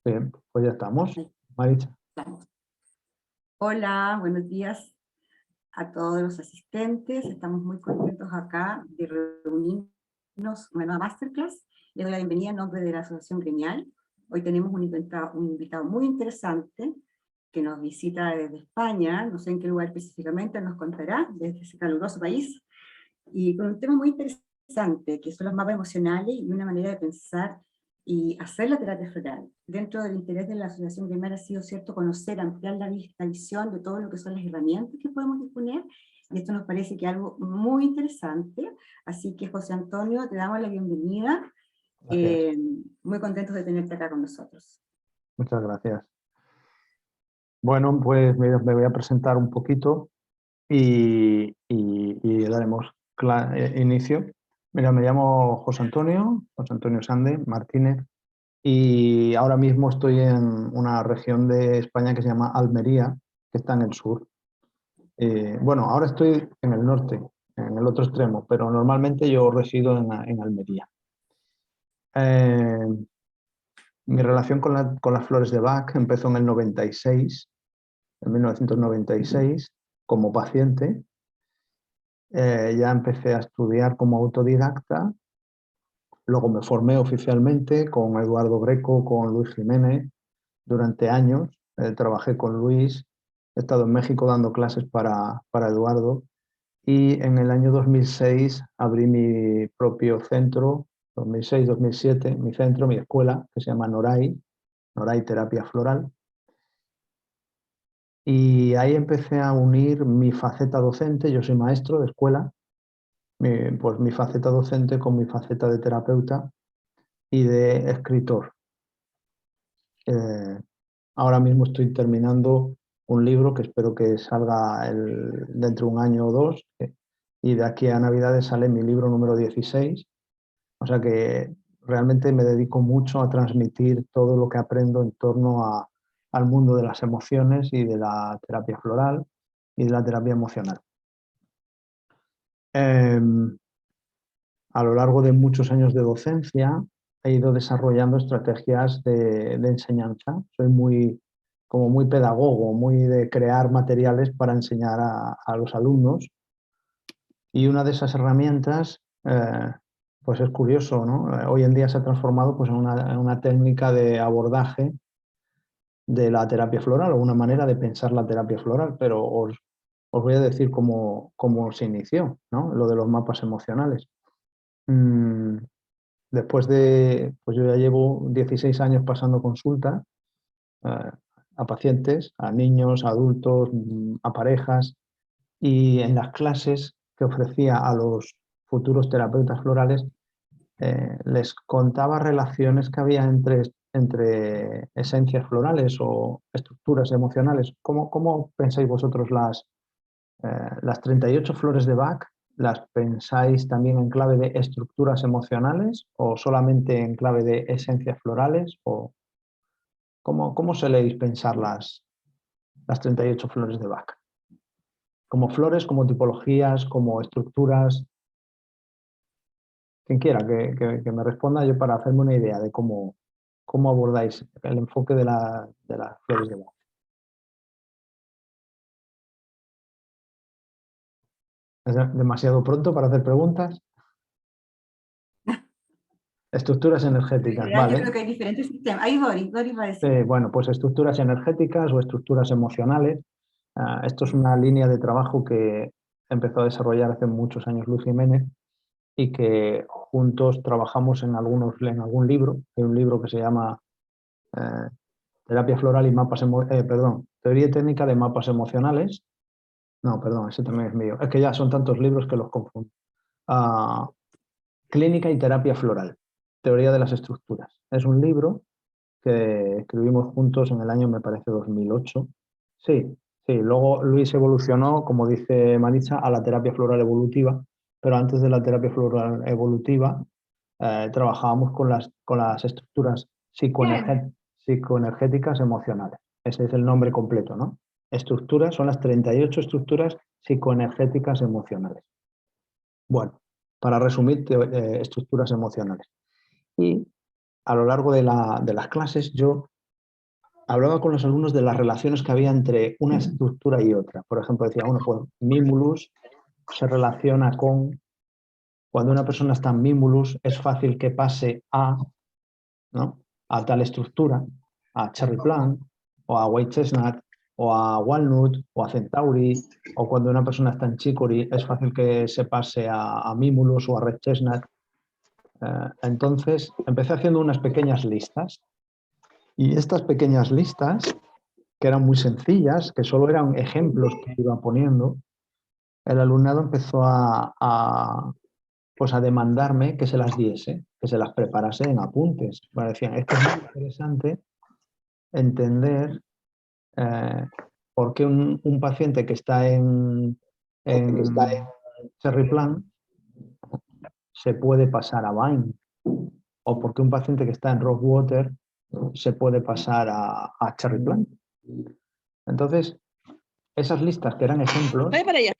Bien, pues ya estamos. Ahí Maritza. estamos. Hola, buenos días a todos los asistentes. Estamos muy contentos acá de reunirnos en una nueva masterclass. Les doy la bienvenida en nombre de la Asociación Gremial. Hoy tenemos un invitado muy interesante que nos visita desde España, no sé en qué lugar específicamente, nos contará, desde ese caluroso país, y con un tema muy interesante, que son los mapas emocionales y una manera de pensar y hacer la terapia floral. Dentro del interés de la Asociación Gremial ha sido cierto conocer, ampliar la visión de todo lo que son las herramientas que podemos disponer, y esto nos parece que es algo muy interesante, así que José Antonio, te damos la bienvenida, Gracias. muy contentos de tenerte acá con nosotros. Muchas gracias. Bueno, pues me voy a presentar un poquito y daremos inicio. Mira, me llamo José Antonio Sande Martínez, y ahora mismo estoy en una región de España que se llama Almería, que está en el sur. Bueno, ahora estoy en el norte, en el otro extremo, pero normalmente yo resido en Almería. Eh, Mi relación con las flores de Bach empezó en el 96, en 1996, como paciente. Ya empecé a estudiar como autodidacta, luego me formé oficialmente con Eduardo Greco, con Luis Jiménez, durante años. Trabajé con Luis, he estado en México dando clases para Eduardo, y en el año 2006 abrí mi propio centro, 2006-2007, mi centro, mi escuela, que se llama Noray Terapia Floral. Y ahí empecé a unir mi faceta docente, yo soy maestro de escuela, pues mi faceta docente con mi faceta de terapeuta y de escritor. Ahora mismo estoy terminando un libro que espero que salga dentro de un año o dos, y de aquí a Navidades sale mi libro número 16, o sea que realmente me dedico mucho a transmitir todo lo que aprendo en torno al mundo de las emociones y de la terapia floral y de la terapia emocional. A lo largo de muchos años de docencia he ido desarrollando estrategias de enseñanza. Soy como muy pedagogo, muy de crear materiales para enseñar a los alumnos. Y una de esas herramientas, pues es curioso, ¿no? Hoy en día se ha transformado pues, en una técnica de abordaje de la terapia floral, o una manera de pensar la terapia floral, pero os voy a decir cómo se inició, ¿no? Lo de los mapas emocionales. Después pues yo ya llevo 16 años pasando consulta a pacientes, a niños, a adultos, a parejas, y en las clases que ofrecía a los futuros terapeutas florales les contaba relaciones que había entre esencias florales o estructuras emocionales. ¿Cómo pensáis vosotros las 38 flores de Bach? ¿Las pensáis también en clave de estructuras emocionales o solamente en clave de esencias florales? ¿O cómo soléis pensar las 38 flores de Bach? ¿Como flores, como tipologías, como estructuras? Quien quiera que me responda, yo para hacerme una idea de cómo abordáis el enfoque de las flores de Bach. ¿Es demasiado pronto para hacer preguntas? Estructuras En energéticas, general yo vale. creo que hay diferentes sistemas. Ahí Doris va a decir. Bueno, pues estructuras energéticas o estructuras emocionales. Esto es una línea de trabajo que empezó a desarrollar hace muchos años Luis Jiménez, y que juntos trabajamos en algún libro. Hay un libro que se llama eh, Terapia Floral y Teoría y Técnica de Mapas Emocionales. No, perdón, ese también es mío. Es que ya son tantos libros que los confundo. Ah, Clínica y Terapia Floral, Teoría de las Estructuras. Es un libro que escribimos juntos en el año, me parece, 2008. Sí, sí. Luego Luis evolucionó, como dice Maritza, a la terapia floral evolutiva, pero antes de la terapia floral evolutiva trabajábamos con las estructuras psicoenergéticas emocionales. Ese es el nombre completo, ¿no? Estructuras, son las 38 estructuras psicoenergéticas emocionales. Bueno, para resumir, estructuras emocionales. Y a lo largo de las clases yo hablaba con los alumnos de las relaciones que había entre una estructura y otra. Por ejemplo, decía, bueno, pues Mimulus se relaciona con, cuando una persona está en Mimulus, es fácil que pase a, ¿no?, a tal estructura, a Cherry Plant, o a White Chestnut, o a Walnut, o a Centauri, o cuando una persona está en Chicory, es fácil que se pase a Mimulus o a Red Chestnut. Entonces, empecé haciendo unas pequeñas listas, y estas pequeñas listas, que eran muy sencillas, que solo eran ejemplos que iba poniendo, el alumnado empezó pues a demandarme que se las diese, que se las preparase en apuntes. Me decían, esto es muy interesante entender por qué un paciente que está en Cherry Plant se puede pasar a Vine, o por qué un paciente que está en Rockwater se puede pasar a Cherry Plant. Entonces, esas listas que eran ejemplos... Voy para allá.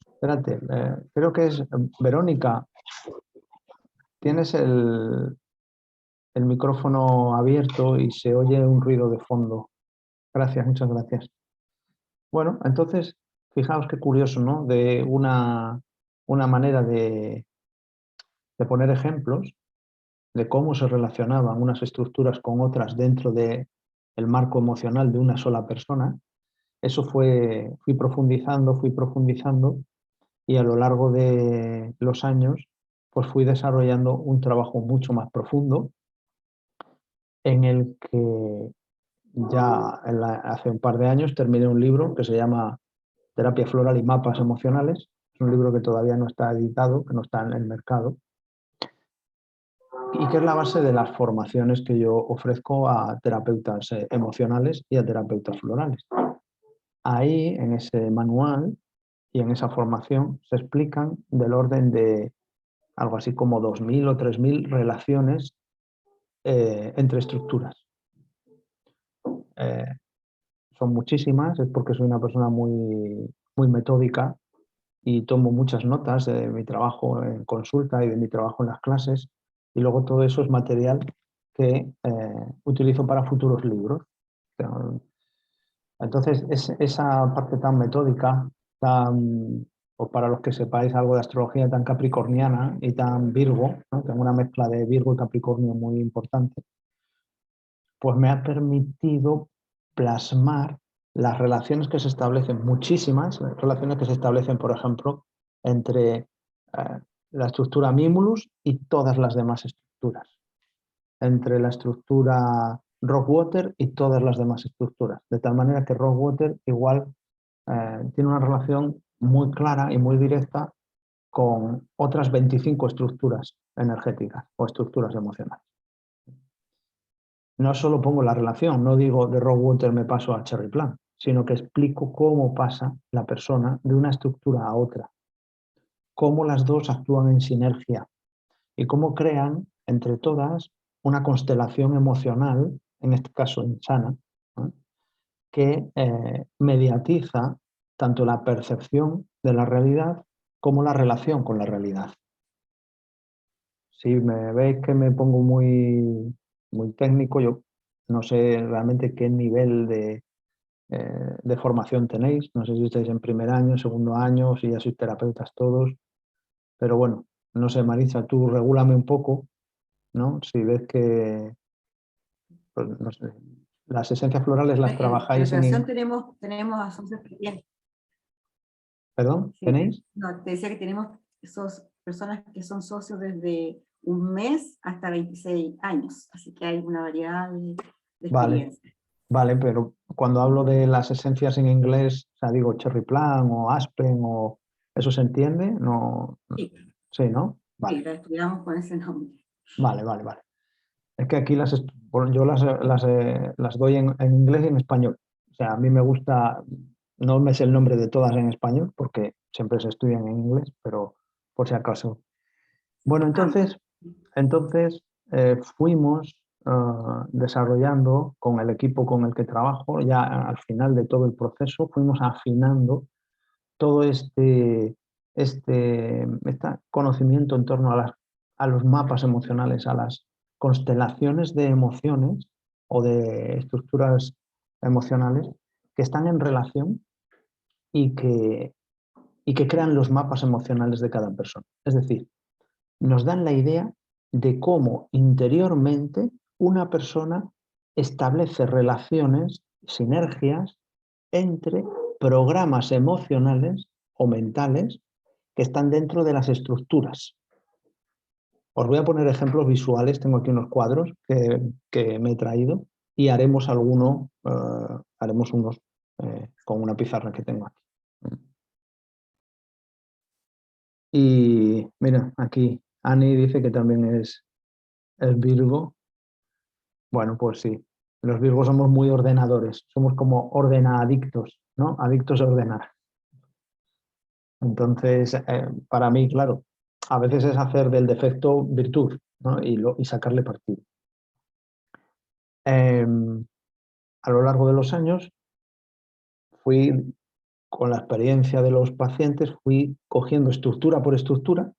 Espérate, creo que es Verónica. Tienes el micrófono abierto y se oye un ruido de fondo. Gracias, muchas gracias. Bueno, entonces, fijaos qué curioso, ¿no? De una manera de poner ejemplos de cómo se relacionaban unas estructuras con otras dentro del marco emocional de una sola persona. Eso fui profundizando, y a lo largo de los años pues fui desarrollando un trabajo mucho más profundo en el que ya hace un par de años terminé un libro que se llama Terapia Floral y Mapas Emocionales. Es un libro que todavía no está editado, que no está en el mercado, y que es la base de las formaciones que yo ofrezco a terapeutas emocionales y a terapeutas florales. Ahí, en ese manual y en esa formación, se explican del orden de algo así como 2.000 o 3.000 relaciones entre estructuras. Son muchísimas, es porque soy una persona muy, muy metódica y tomo muchas notas de mi trabajo en consulta y de mi trabajo en las clases, y luego todo eso es material que utilizo para futuros libros. Entonces, esa parte tan metódica, o para los que sepáis algo de astrología, tan capricorniana y tan Virgo, ¿no? Tengo una mezcla de Virgo y Capricornio muy importante, pues me ha permitido plasmar las relaciones que se establecen, muchísimas relaciones que se establecen, por ejemplo, entre la estructura Mimulus y todas las demás estructuras, entre la estructura Rockwater y todas las demás estructuras, de tal manera que Rockwater igual tiene una relación muy clara y muy directa con otras 25 estructuras energéticas o estructuras emocionales. No solo pongo la relación, no digo de Rockwater me paso a Cherry Plant, sino que explico cómo pasa la persona de una estructura a otra, cómo las dos actúan en sinergia y cómo crean entre todas una constelación emocional, en este caso insana, ¿no?, que mediatiza tanto la percepción de la realidad como la relación con la realidad. Si me veis que me pongo muy, muy técnico, yo no sé realmente qué nivel de formación tenéis, no sé si estáis en primer año, segundo año, si ya sois terapeutas todos, pero bueno, no sé, Maritza, tú regúlame un poco, ¿no? Si ves que, pues, no sé, las esencias florales las En trabajáis relación tenemos a socios que tienen, ¿Perdón? sí, ¿Tenéis? no, te decía que tenemos personas que son socios desde un mes hasta 26 años, así que hay una variedad de Vale, experiencias. vale, pero cuando hablo de las esencias en inglés, o sea, digo Cherry Plant o Aspen, o ¿eso se entiende? No, Sí, sí, ¿no? Vale, sí, la estudiamos con ese nombre. vale. Es que aquí yo las doy en inglés y en español. O sea, a mí me gusta, no me sé el nombre de todas en español porque siempre se estudian en inglés, pero por si acaso. Bueno, Ah, entonces fuimos desarrollando con el equipo con el que trabajo, ya al final de todo el proceso, fuimos afinando todo este conocimiento en torno a los mapas emocionales, a las constelaciones de emociones o de estructuras emocionales que están en relación y que crean los mapas emocionales de cada persona. Es decir, nos dan la idea de cómo interiormente una persona establece relaciones, sinergias entre programas emocionales o mentales que están dentro de las estructuras. Os voy a poner ejemplos visuales, tengo aquí unos cuadros que me he traído y haremos haremos unos con una pizarra que tengo aquí. Y mira, aquí Ani dice que también es Virgo. Bueno, pues sí, los Virgos somos muy ordenadores, somos como ordenadictos, ¿no? Adictos a ordenar. Entonces, para mí, claro, a veces es hacer del defecto virtud, ¿no? y sacarle partido. A lo largo de los años, con la experiencia de los pacientes, fui cogiendo estructura por estructura,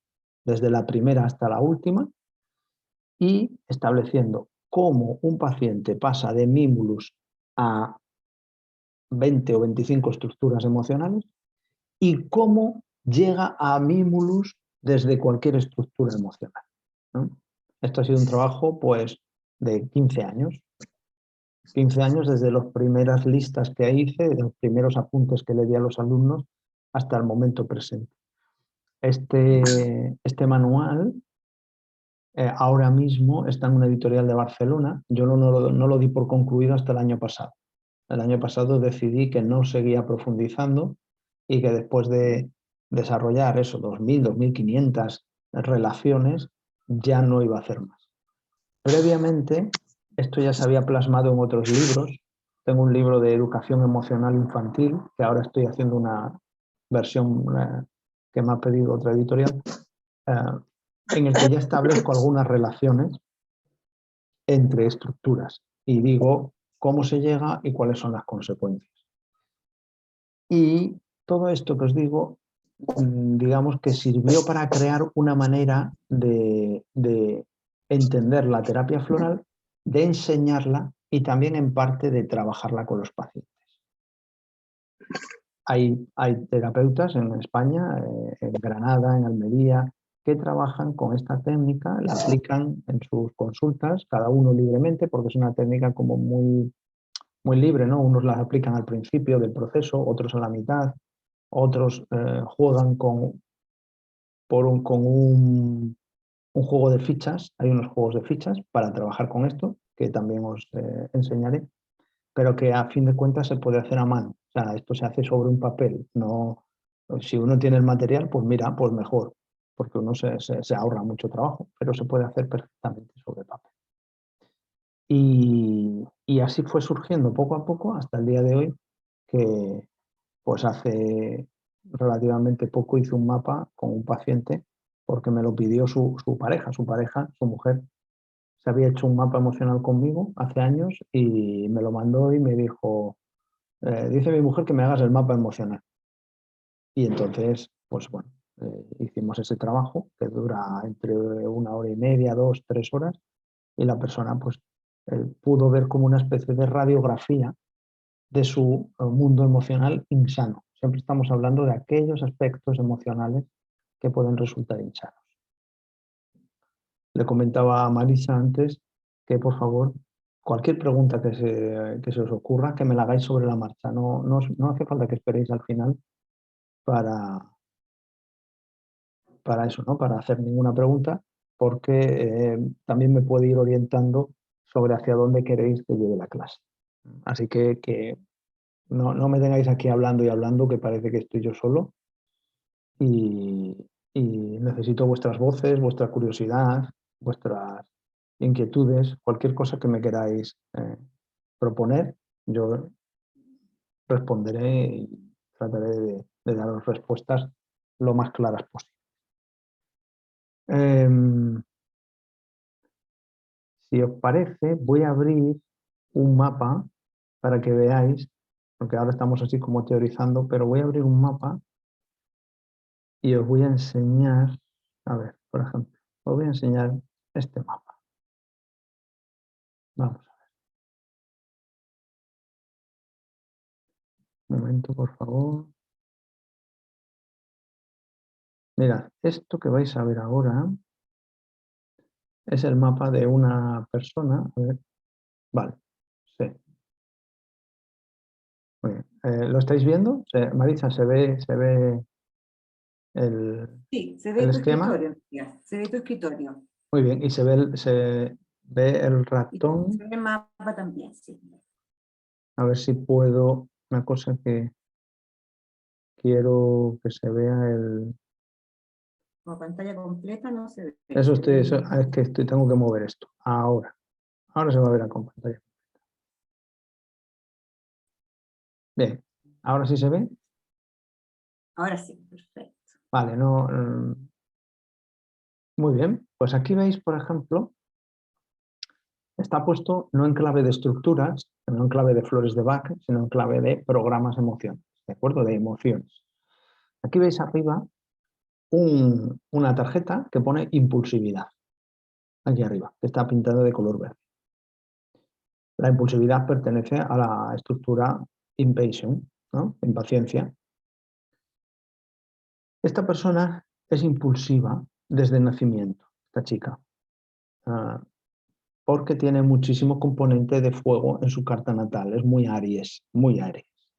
desde la primera hasta la última, y estableciendo cómo un paciente pasa de mimulus a 20 o 25 estructuras emocionales y cómo llega a mimulus desde cualquier estructura emocional, ¿no? Esto ha sido un trabajo pues de 15 años. 15 años desde las primeras listas que hice, de los primeros apuntes que le di a los alumnos hasta el momento presente. Este manual ahora mismo está en una editorial de Barcelona. Yo no lo di por concluido hasta el año pasado. El año pasado decidí que no seguía profundizando y que después de desarrollar eso, 2.000, 2.500 relaciones, ya no iba a hacer más. Previamente, esto ya se había plasmado en otros libros. Tengo un libro de educación emocional infantil, que ahora estoy haciendo una versión que me ha pedido otra editorial, en el que ya establezco algunas relaciones entre estructuras y digo cómo se llega y cuáles son las consecuencias. Y todo esto que os digo, digamos que sirvió para crear una manera de entender la terapia floral, de enseñarla y también en parte de trabajarla con los pacientes. Hay terapeutas en España, en Granada, en Almería, que trabajan con esta técnica, la aplican en sus consultas, cada uno libremente, porque es una técnica como muy libre, ¿no? Unos las aplican al principio del proceso, otros a la mitad, otros juegan con un juego de fichas. Hay unos juegos de fichas para trabajar con esto, que también os enseñaré, pero que a fin de cuentas se puede hacer a mano. O sea, esto se hace sobre un papel. No, si uno tiene el material, pues mira, pues mejor, porque uno se ahorra mucho trabajo, pero se puede hacer perfectamente sobre papel. Y así fue surgiendo poco a poco hasta el día de hoy, que pues hace relativamente poco hice un mapa con un paciente porque me lo pidió su pareja, su mujer. Se había hecho un mapa emocional conmigo hace años y me lo mandó y me dijo, dice mi mujer que me hagas el mapa emocional. Y entonces, pues bueno, hicimos ese trabajo que dura entre 1 hora y media, 2, 3 horas, y la persona pues pudo ver como una especie de radiografía de su mundo emocional insano. Siempre estamos hablando de aquellos aspectos emocionales que pueden resultar insanos. Le comentaba a Marisa antes que, por favor, cualquier pregunta que se os ocurra, que me la hagáis sobre la marcha. No hace falta que esperéis al final para eso, ¿no? Para hacer ninguna pregunta, porque también me puede ir orientando sobre hacia dónde queréis que lleve la clase. Así que no me tengáis aquí hablando y hablando, que parece que estoy yo solo, y necesito vuestras voces, vuestra curiosidad, vuestras inquietudes, cualquier cosa que me queráis proponer, yo responderé y trataré de daros respuestas lo más claras posible. Si os parece, voy a abrir un mapa para que veáis, porque ahora estamos así como teorizando, pero voy a abrir un mapa y os voy a enseñar, a ver, por ejemplo, os voy a enseñar este mapa. Vamos a ver. Un momento, por favor. Mirad, esto que vais a ver ahora es el mapa de una persona. A ver, vale, sí, muy bien. ¿Lo estáis viendo? Marisa, ¿se ve Sí, se ve el tu esquema? escritorio, tía, se ve tu escritorio. Muy bien, y se ve el Y ratón. se ve el mapa también, sí. A ver si puedo, una cosa que quiero que se vea el... Como pantalla completa no se ve, Eso se estoy, ve. es que tengo que mover esto. Ahora se va a ver con pantalla. Bien, ahora sí se ve. Ahora sí, perfecto. Vale, no, muy bien. Pues aquí veis, por ejemplo, está puesto no en clave de estructuras, no en clave de flores de Bach, sino en clave de programas emocionales, ¿de acuerdo? De emociones. Aquí veis arriba una tarjeta que pone impulsividad, aquí arriba, que está pintado de color verde. La impulsividad pertenece a la estructura impatience, ¿no? Impaciencia. Esta persona es impulsiva desde el nacimiento, esta chica, porque tiene muchísimo componente de fuego en su carta natal, es muy Aries, muy Aries.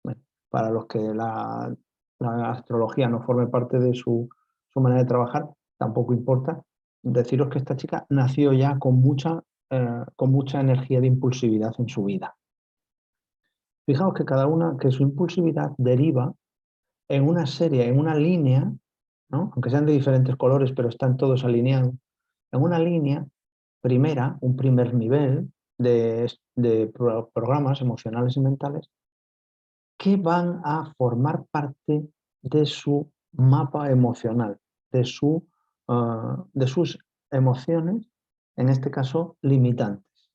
Bueno, para los que la astrología no forme parte de su manera de trabajar, tampoco importa. Deciros que esta chica nació ya con mucha energía de impulsividad en su vida. Fijaos que que su impulsividad deriva en una serie, en una línea, ¿no? Aunque sean de diferentes colores, pero están todos alineados, en una línea primera, un primer nivel de programas emocionales y mentales que van a formar parte de su mapa emocional, de sus emociones, en este caso limitantes,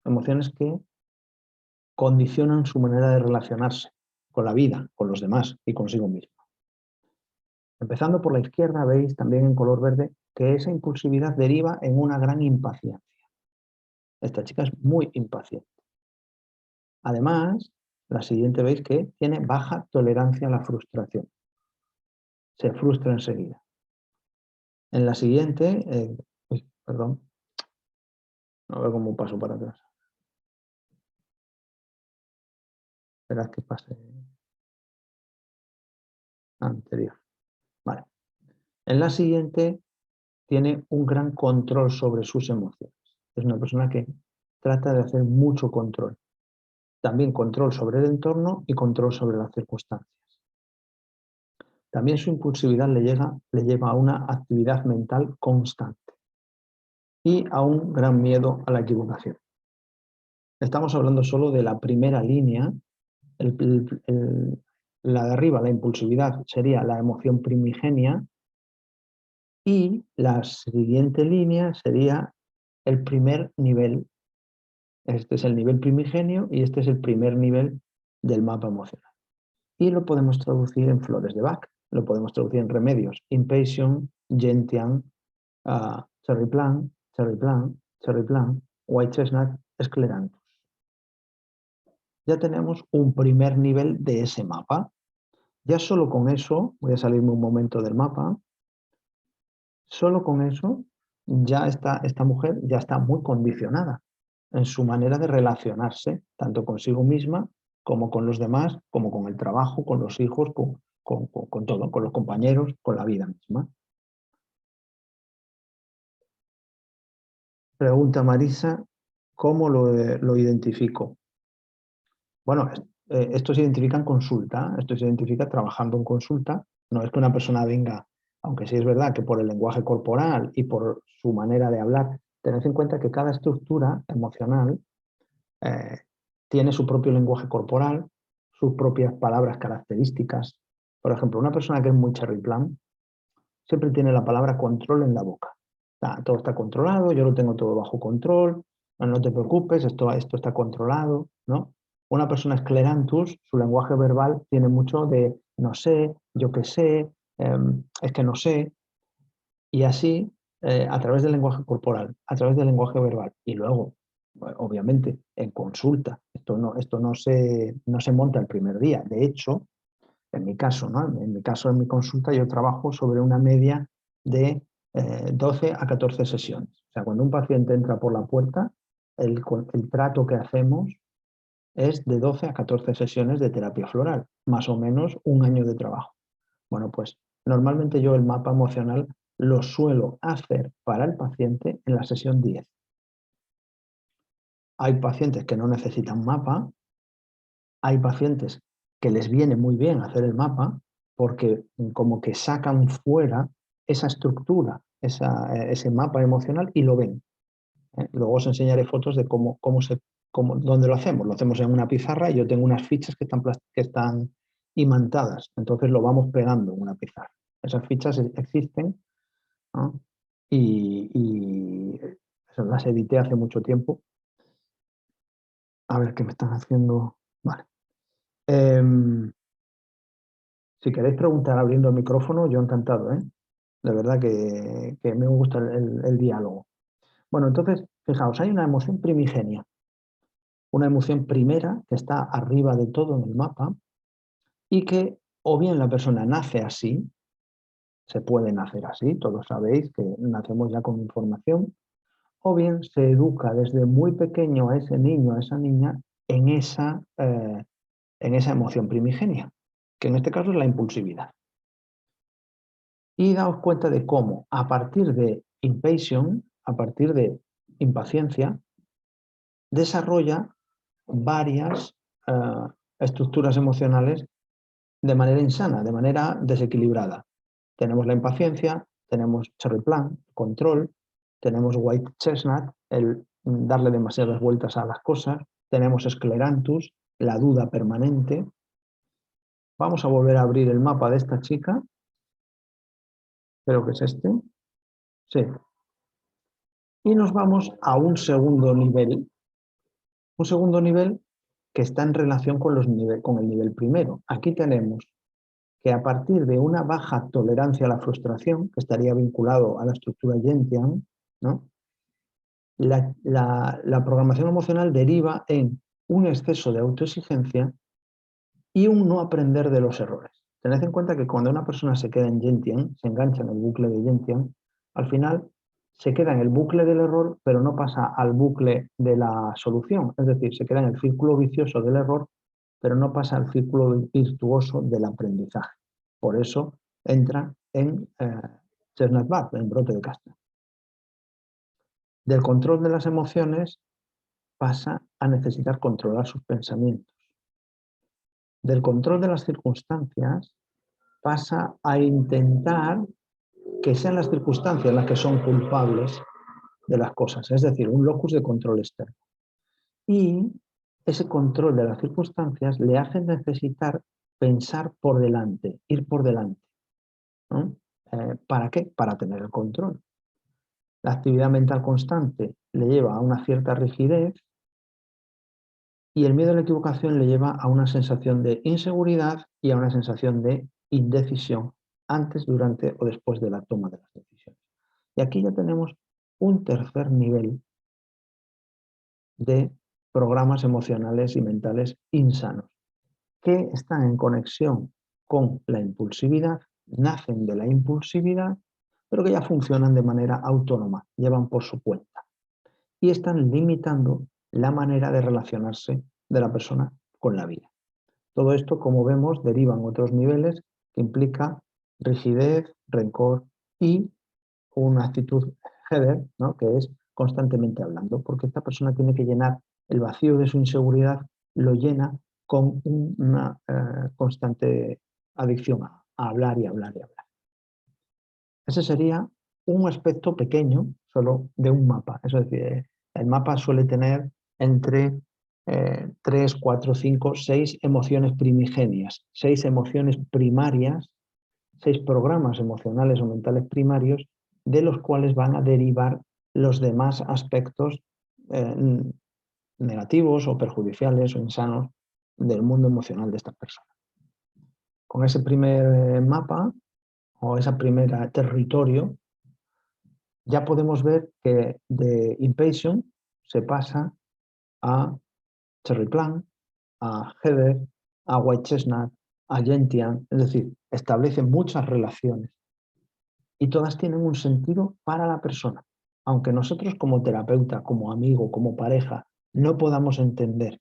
emociones que condicionan su manera de relacionarse con la vida, con los demás y consigo mismo. Empezando por la izquierda, veis también en color verde que esa impulsividad deriva en una gran impaciencia. Esta chica es muy impaciente. Además, la siguiente veis que tiene baja tolerancia a la frustración. Se frustra enseguida. En la siguiente, perdón, a ver cómo paso para atrás. Esperad que pase anterior. Vale. En la siguiente tiene un gran control sobre sus emociones. Es una persona que trata de hacer mucho control. También control sobre el entorno y control sobre las circunstancias. También su impulsividad le lleva a una actividad mental constante y a un gran miedo a la equivocación. Estamos hablando solo de la primera línea. La de arriba, la impulsividad, sería la emoción primigenia y la siguiente línea sería el primer nivel. Este es el nivel primigenio y este es el primer nivel del mapa emocional. Y lo podemos traducir en flores de Bach, lo podemos traducir en remedios. Impatient, Gentian, Cherry Plum, Cherry Plum, Cherry Plum, White Chestnut, Scleranthus. Ya tenemos un primer nivel de ese mapa. Ya solo con eso, voy a salirme un momento del mapa, solo con eso ya esta mujer ya está muy condicionada en su manera de relacionarse, tanto consigo misma como con los demás, como con el trabajo, con los hijos, con todo, con los compañeros, con la vida misma. Pregunta Marisa, ¿cómo lo identifico? Bueno, esto se identifica en consulta, esto se identifica trabajando en consulta. No es que una persona venga, aunque sí es verdad que por el lenguaje corporal y por su manera de hablar, tened en cuenta que cada estructura emocional eh, tiene su propio lenguaje corporal, sus propias palabras características. Por ejemplo, una persona que es muy cherry plum siempre tiene la palabra control en la boca. Todo está controlado, yo lo tengo todo bajo control, no te preocupes, esto está controlado, ¿no? Una persona esclerantus, su lenguaje verbal tiene mucho de no sé, yo qué sé, es que no sé, y así a través del lenguaje corporal, a través del lenguaje verbal. Y luego Bueno, obviamente, en consulta. Esto no se monta el primer día. De hecho, en mi caso, ¿no? En mi consulta, yo trabajo sobre una media de 12 a 14 sesiones. O sea, cuando un paciente entra por la puerta, el trato que hacemos es de 12 a 14 sesiones de terapia floral, más o menos un año de trabajo. Bueno, pues normalmente yo el mapa emocional lo suelo hacer para el paciente en la sesión 10. Hay pacientes que no necesitan mapa, hay pacientes que les viene muy bien hacer el mapa porque como que sacan fuera esa estructura, ese mapa emocional y lo ven. Luego os enseñaré fotos de dónde lo hacemos. Lo hacemos en una pizarra y yo tengo unas fichas que están imantadas. Entonces lo vamos pegando en una pizarra. Esas fichas existen, ¿no? Y las edité hace mucho tiempo. A ver qué me están haciendo. Vale. Si queréis preguntar abriendo el micrófono, yo encantado, ¿eh? De verdad que me gusta el diálogo. Bueno, entonces, fijaos, hay una emoción primigenia. Una emoción primera que está arriba de todo en el mapa y que o bien la persona nace así, se puede nacer así, todos sabéis que nacemos ya con información, o bien se educa desde muy pequeño a ese niño, a esa niña, en esa emoción primigenia, que en este caso es la impulsividad. Y daos cuenta de cómo a partir de impatience, a partir de impaciencia, desarrolla varias estructuras emocionales de manera insana, de manera desequilibrada. Tenemos la impaciencia, tenemos cherry plan, control, tenemos white chestnut, el darle demasiadas vueltas a las cosas, tenemos scleranthus, la duda permanente. Vamos a volver a abrir el mapa de esta chica. Creo que es este. Sí. Y nos vamos a un segundo nivel. Un segundo nivel que está en relación con el nivel primero. Aquí tenemos que a partir de una baja tolerancia a la frustración, que estaría vinculado a la estructura Gentian, ¿no? La programación emocional deriva en un exceso de autoexigencia y un no aprender de los errores. Tened en cuenta que cuando una persona se queda en Gentian, se engancha en el bucle de Gentian, al final se queda en el bucle del error, pero no pasa al bucle de la solución. Es decir, se queda en el círculo vicioso del error, pero no pasa al círculo virtuoso del aprendizaje. Por eso entra en Chestnut Bud, en brote de casta. Del control de las emociones pasa a necesitar controlar sus pensamientos. Del control de las circunstancias pasa a intentar que sean las circunstancias las que son culpables de las cosas, es decir, un locus de control externo. Y ese control de las circunstancias le hace necesitar pensar por delante, ir por delante, ¿no? ¿Para qué? Para tener el control. La actividad mental constante le lleva a una cierta rigidez y el miedo a la equivocación le lleva a una sensación de inseguridad y a una sensación de indecisión antes, durante o después de la toma de las decisiones. Y aquí ya tenemos un tercer nivel de programas emocionales y mentales insanos que están en conexión con la impulsividad, nacen de la impulsividad, pero que ya funcionan de manera autónoma, llevan por su cuenta y están limitando la manera de relacionarse de la persona con la vida. Todo esto, como vemos, deriva en otros niveles que implica rigidez, rencor y una actitud header, ¿no? Que es constantemente hablando, porque esta persona tiene que llenar el vacío de su inseguridad, lo llena con una constante adicción a hablar y hablar y hablar. Ese sería un aspecto pequeño solo de un mapa. Es decir, el mapa suele tener entre 3, 4, 5, 6 emociones primigenias, 6 emociones primarias, 6 programas emocionales o mentales primarios de los cuales van a derivar los demás aspectos negativos o perjudiciales o insanos del mundo emocional de estas personas. Con ese primer mapa o ese primer territorio, ya podemos ver que de impatience se pasa a Cherry Plant, a Heather, a White Chestnut, a Gentian, es decir, establecen muchas relaciones y todas tienen un sentido para la persona. Aunque nosotros como terapeuta, como amigo, como pareja, no podamos entender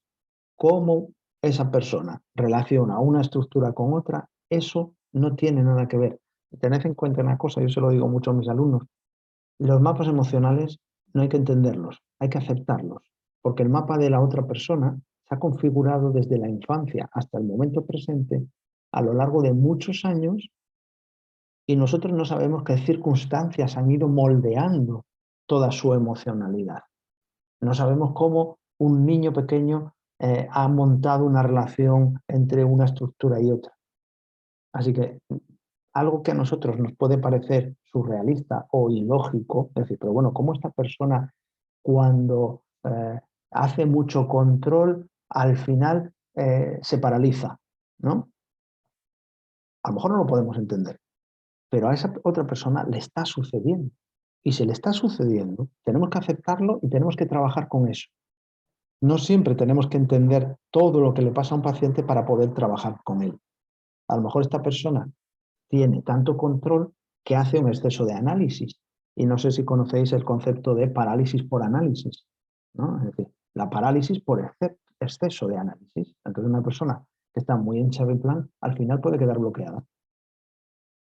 cómo esa persona relaciona una estructura con otra, eso no tiene nada que ver. Tened en cuenta una cosa, yo se lo digo mucho a mis alumnos, los mapas emocionales no hay que entenderlos, hay que aceptarlos, porque el mapa de la otra persona se ha configurado desde la infancia hasta el momento presente a lo largo de muchos años y nosotros no sabemos qué circunstancias han ido moldeando toda su emocionalidad. No sabemos cómo un niño pequeño ha montado una relación entre una estructura y otra. Así que algo que a nosotros nos puede parecer surrealista o ilógico, es decir, pero bueno, ¿cómo esta persona cuando hace mucho control al final se paraliza? ¿No? A lo mejor no lo podemos entender, pero a esa otra persona le está sucediendo. Y si le está sucediendo, tenemos que aceptarlo y tenemos que trabajar con eso. No siempre tenemos que entender todo lo que le pasa a un paciente para poder trabajar con él. A lo mejor esta persona tiene tanto control que hace un exceso de análisis. Y no sé si conocéis el concepto de parálisis por análisis, ¿no? Es decir, la parálisis por exceso de análisis. Entonces una persona que está muy en cherry plan al final puede quedar bloqueada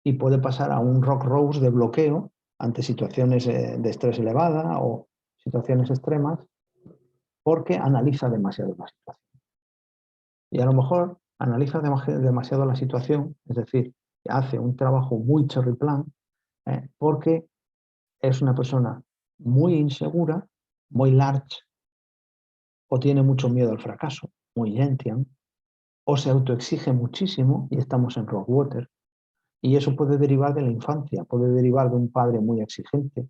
y puede pasar a un rock rose de bloqueo ante situaciones de estrés elevada o situaciones extremas porque analiza demasiado la situación. Y a lo mejor analiza demasiado la situación, es decir, hace un trabajo muy cherry plan porque es una persona muy insegura, muy large, o tiene mucho miedo al fracaso, muy gentian, o se autoexige muchísimo y estamos en rock water. Y eso puede derivar de la infancia, puede derivar de un padre muy exigente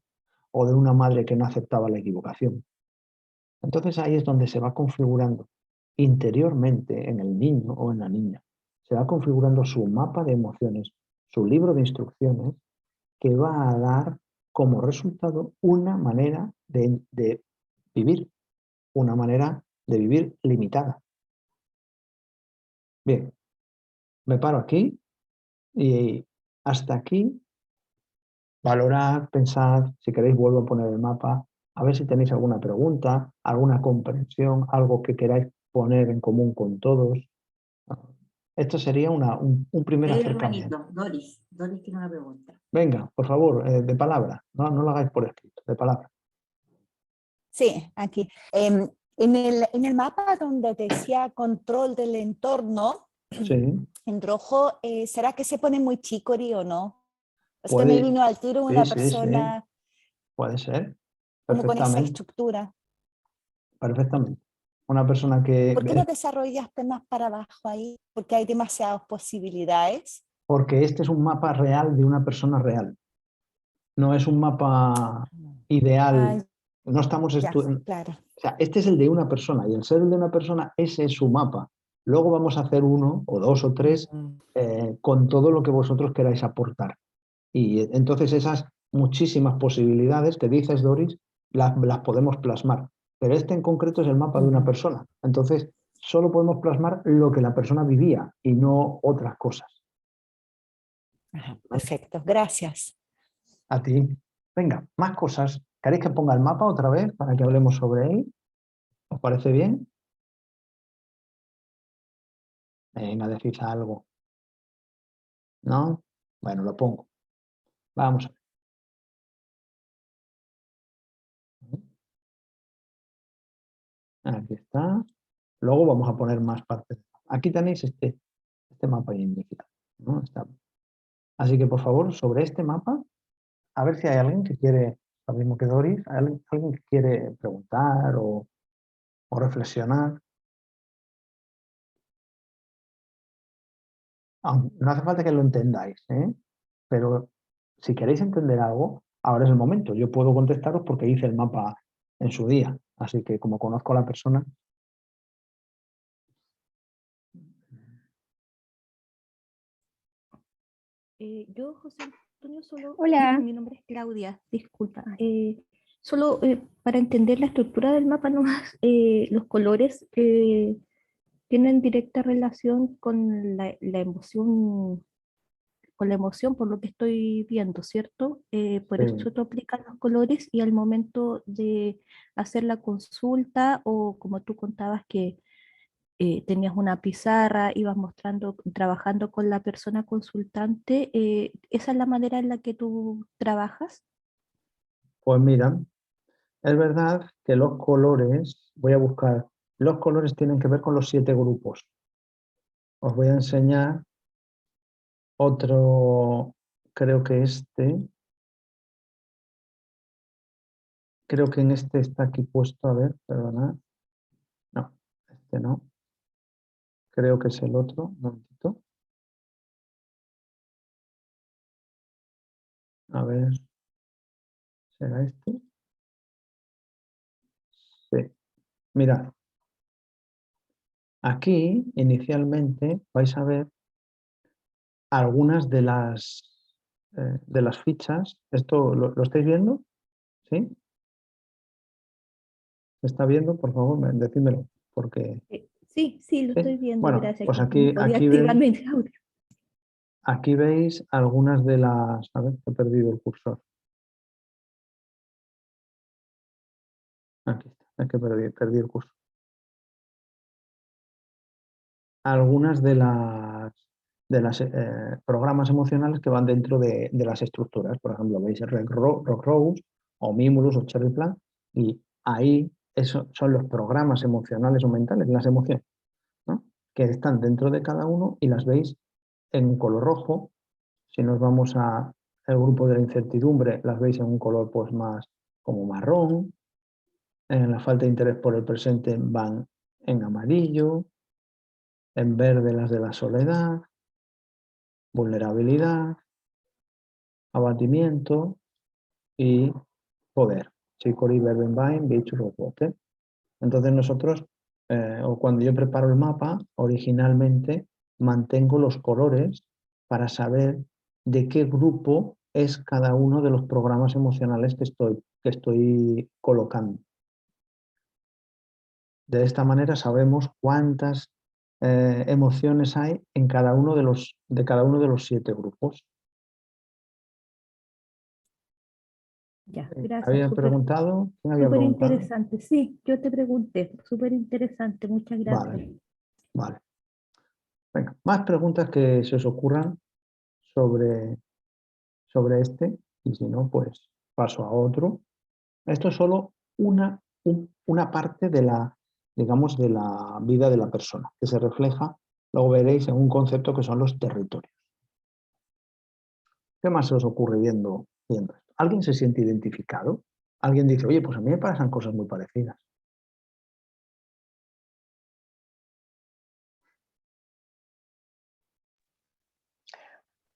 o de una madre que no aceptaba la equivocación. Entonces ahí es donde se va configurando interiormente en el niño o en la niña. Se va configurando su mapa de emociones, su libro de instrucciones, que va a dar como resultado una manera de vivir, una manera de vivir limitada. Bien, me paro aquí y hasta aquí valorad, pensad, si queréis vuelvo a poner el mapa, a ver si tenéis alguna pregunta, alguna comprensión, algo que queráis poner en común con todos. Esto sería un primer El acercamiento. hermanito, Doris. Doris tiene una pregunta. Venga, por favor, de palabra, no lo hagáis por escrito, de palabra. Sí, aquí. En el mapa donde decía control del entorno, Sí, en rojo, ¿será que se pone muy chicory o no? Es que me puede, vino al tiro sí, una sí, sí, persona puede ser, como con esa perfectamente, estructura. perfectamente. Una persona que, ¿Por qué no desarrollaste más para abajo ahí? Porque hay demasiadas posibilidades. porque este es un mapa real de una persona real, no es un mapa Ah, ideal, no estamos ya, estudiando. claro. O sea, este es el de una persona y el ser el de una persona, ese es su mapa. Luego vamos a hacer uno o dos o tres con todo lo que vosotros queráis aportar. Y entonces esas muchísimas posibilidades que dices, Doris, las podemos plasmar. Pero este en concreto es el mapa de una persona. Entonces, solo podemos plasmar lo que la persona vivía y no otras cosas. Ajá, perfecto, gracias. A ti. Venga, más cosas. ¿Queréis que ponga el mapa otra vez para que hablemos sobre él? ¿Os parece bien? Venga, decís algo. ¿No? Bueno, lo pongo. Vamos a ver. Aquí está. Luego vamos a poner más partes. Aquí tenéis este mapa inicial, ¿no? Así que, por favor, sobre este mapa, a ver si hay alguien que quiere, lo mismo que Doris, alguien que quiere preguntar o reflexionar. No hace falta que lo entendáis, ¿eh? Pero si queréis entender algo, ahora es el momento. Yo puedo contestaros porque hice el mapa en su día. Así que como conozco a la persona. Yo, José Antonio, solo, Hola. mi nombre es Claudia, disculpa. Solo para entender la estructura del mapa nomás, los colores tienen directa relación con con la emoción, por lo que estoy viendo, ¿cierto? Por Sí. eso tú aplicas los colores y al momento de hacer la consulta o como tú contabas que tenías una pizarra, ibas mostrando, trabajando con la persona consultante, ¿esa es la manera en la que tú trabajas? Pues mira, es verdad que los colores, voy a buscar, los colores tienen que ver con los 7 grupos. Os voy a enseñar otro, creo que creo que en este está aquí puesto, a ver, perdona. No, este no. Creo que es el otro, un momentito. A ver, ¿será este? Sí. Mirad, aquí inicialmente vais a ver algunas de las fichas. ¿Esto lo estáis viendo? ¿Sí? ¿Se está viendo? Por favor, decídmelo, porque... Sí, sí, lo ¿sí? estoy viendo, Bueno, gracias, pues que no podía activarme el audio. aquí veis algunas de las... A ver, he perdido el cursor. Aquí está, es que perdí el cursor. Algunas de las programas emocionales que van dentro de las estructuras. Por ejemplo, veis el Rock Rose o Mimulus o Cherry Plan, y ahí eso son los programas emocionales o mentales, las emociones, ¿no? Que están dentro de cada uno y las veis en un color rojo. Si nos vamos al grupo de la incertidumbre, las veis en un color pues más como marrón. En la falta de interés por el presente van en amarillo, en verde las de la soledad, vulnerabilidad, abatimiento y poder. Chicory, Verbenbein, Beach, Rockwater. Entonces nosotros, o cuando yo preparo el mapa, originalmente mantengo los colores para saber de qué grupo es cada uno de los programas emocionales que estoy colocando. De esta manera sabemos cuántas emociones hay en cada uno de cada uno de los 7 grupos. Ya, gracias, ¿Había preguntado? ¿Quién había súper preguntado? interesante. Sí, yo te pregunté, súper interesante, muchas gracias. Vale, vale. Venga, más preguntas que se os ocurran sobre, sobre este, y si no, pues paso a otro. Esto es solo una parte de la, digamos, de la vida de la persona, que se refleja, luego veréis, en un concepto que son los territorios. ¿Qué más se os ocurre viendo esto? ¿Alguien se siente identificado? ¿Alguien dice, oye, pues a mí me pasan cosas muy parecidas?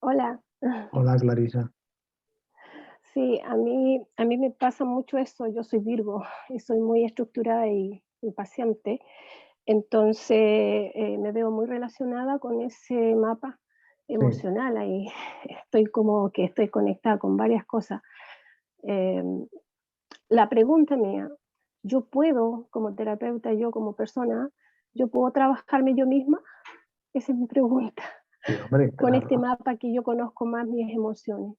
Hola, Hola, Clarisa. sí, a mí me pasa mucho eso, yo soy Virgo y soy muy estructurada y paciente, entonces me veo muy relacionada con ese mapa Sí, emocional, ahí estoy como que estoy conectada con varias cosas. Eh, la pregunta mía, ¿yo puedo como terapeuta, yo como persona, yo puedo trabajarme yo misma? Esa es mi pregunta, sí, hombre, con este claro. mapa que yo conozco más mis emociones,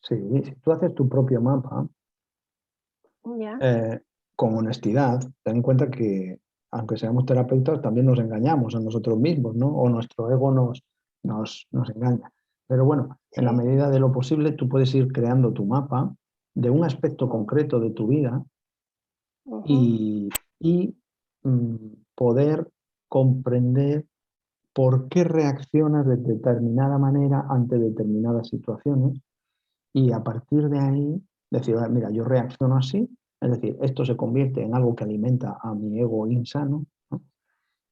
Sí, si tú haces tu propio mapa, ¿ya? con honestidad, ten en cuenta que, aunque seamos terapeutas, también nos engañamos a nosotros mismos, ¿no? O nuestro ego nos engaña. Pero bueno, en la Sí. medida de lo posible, tú puedes ir creando tu mapa de un aspecto concreto de tu vida Ujú. y poder comprender por qué reaccionas de determinada manera ante determinadas situaciones, y a partir de ahí decir, "Ah, mira, yo reacciono así", es decir, esto se convierte en algo que alimenta a mi ego insano, ¿no?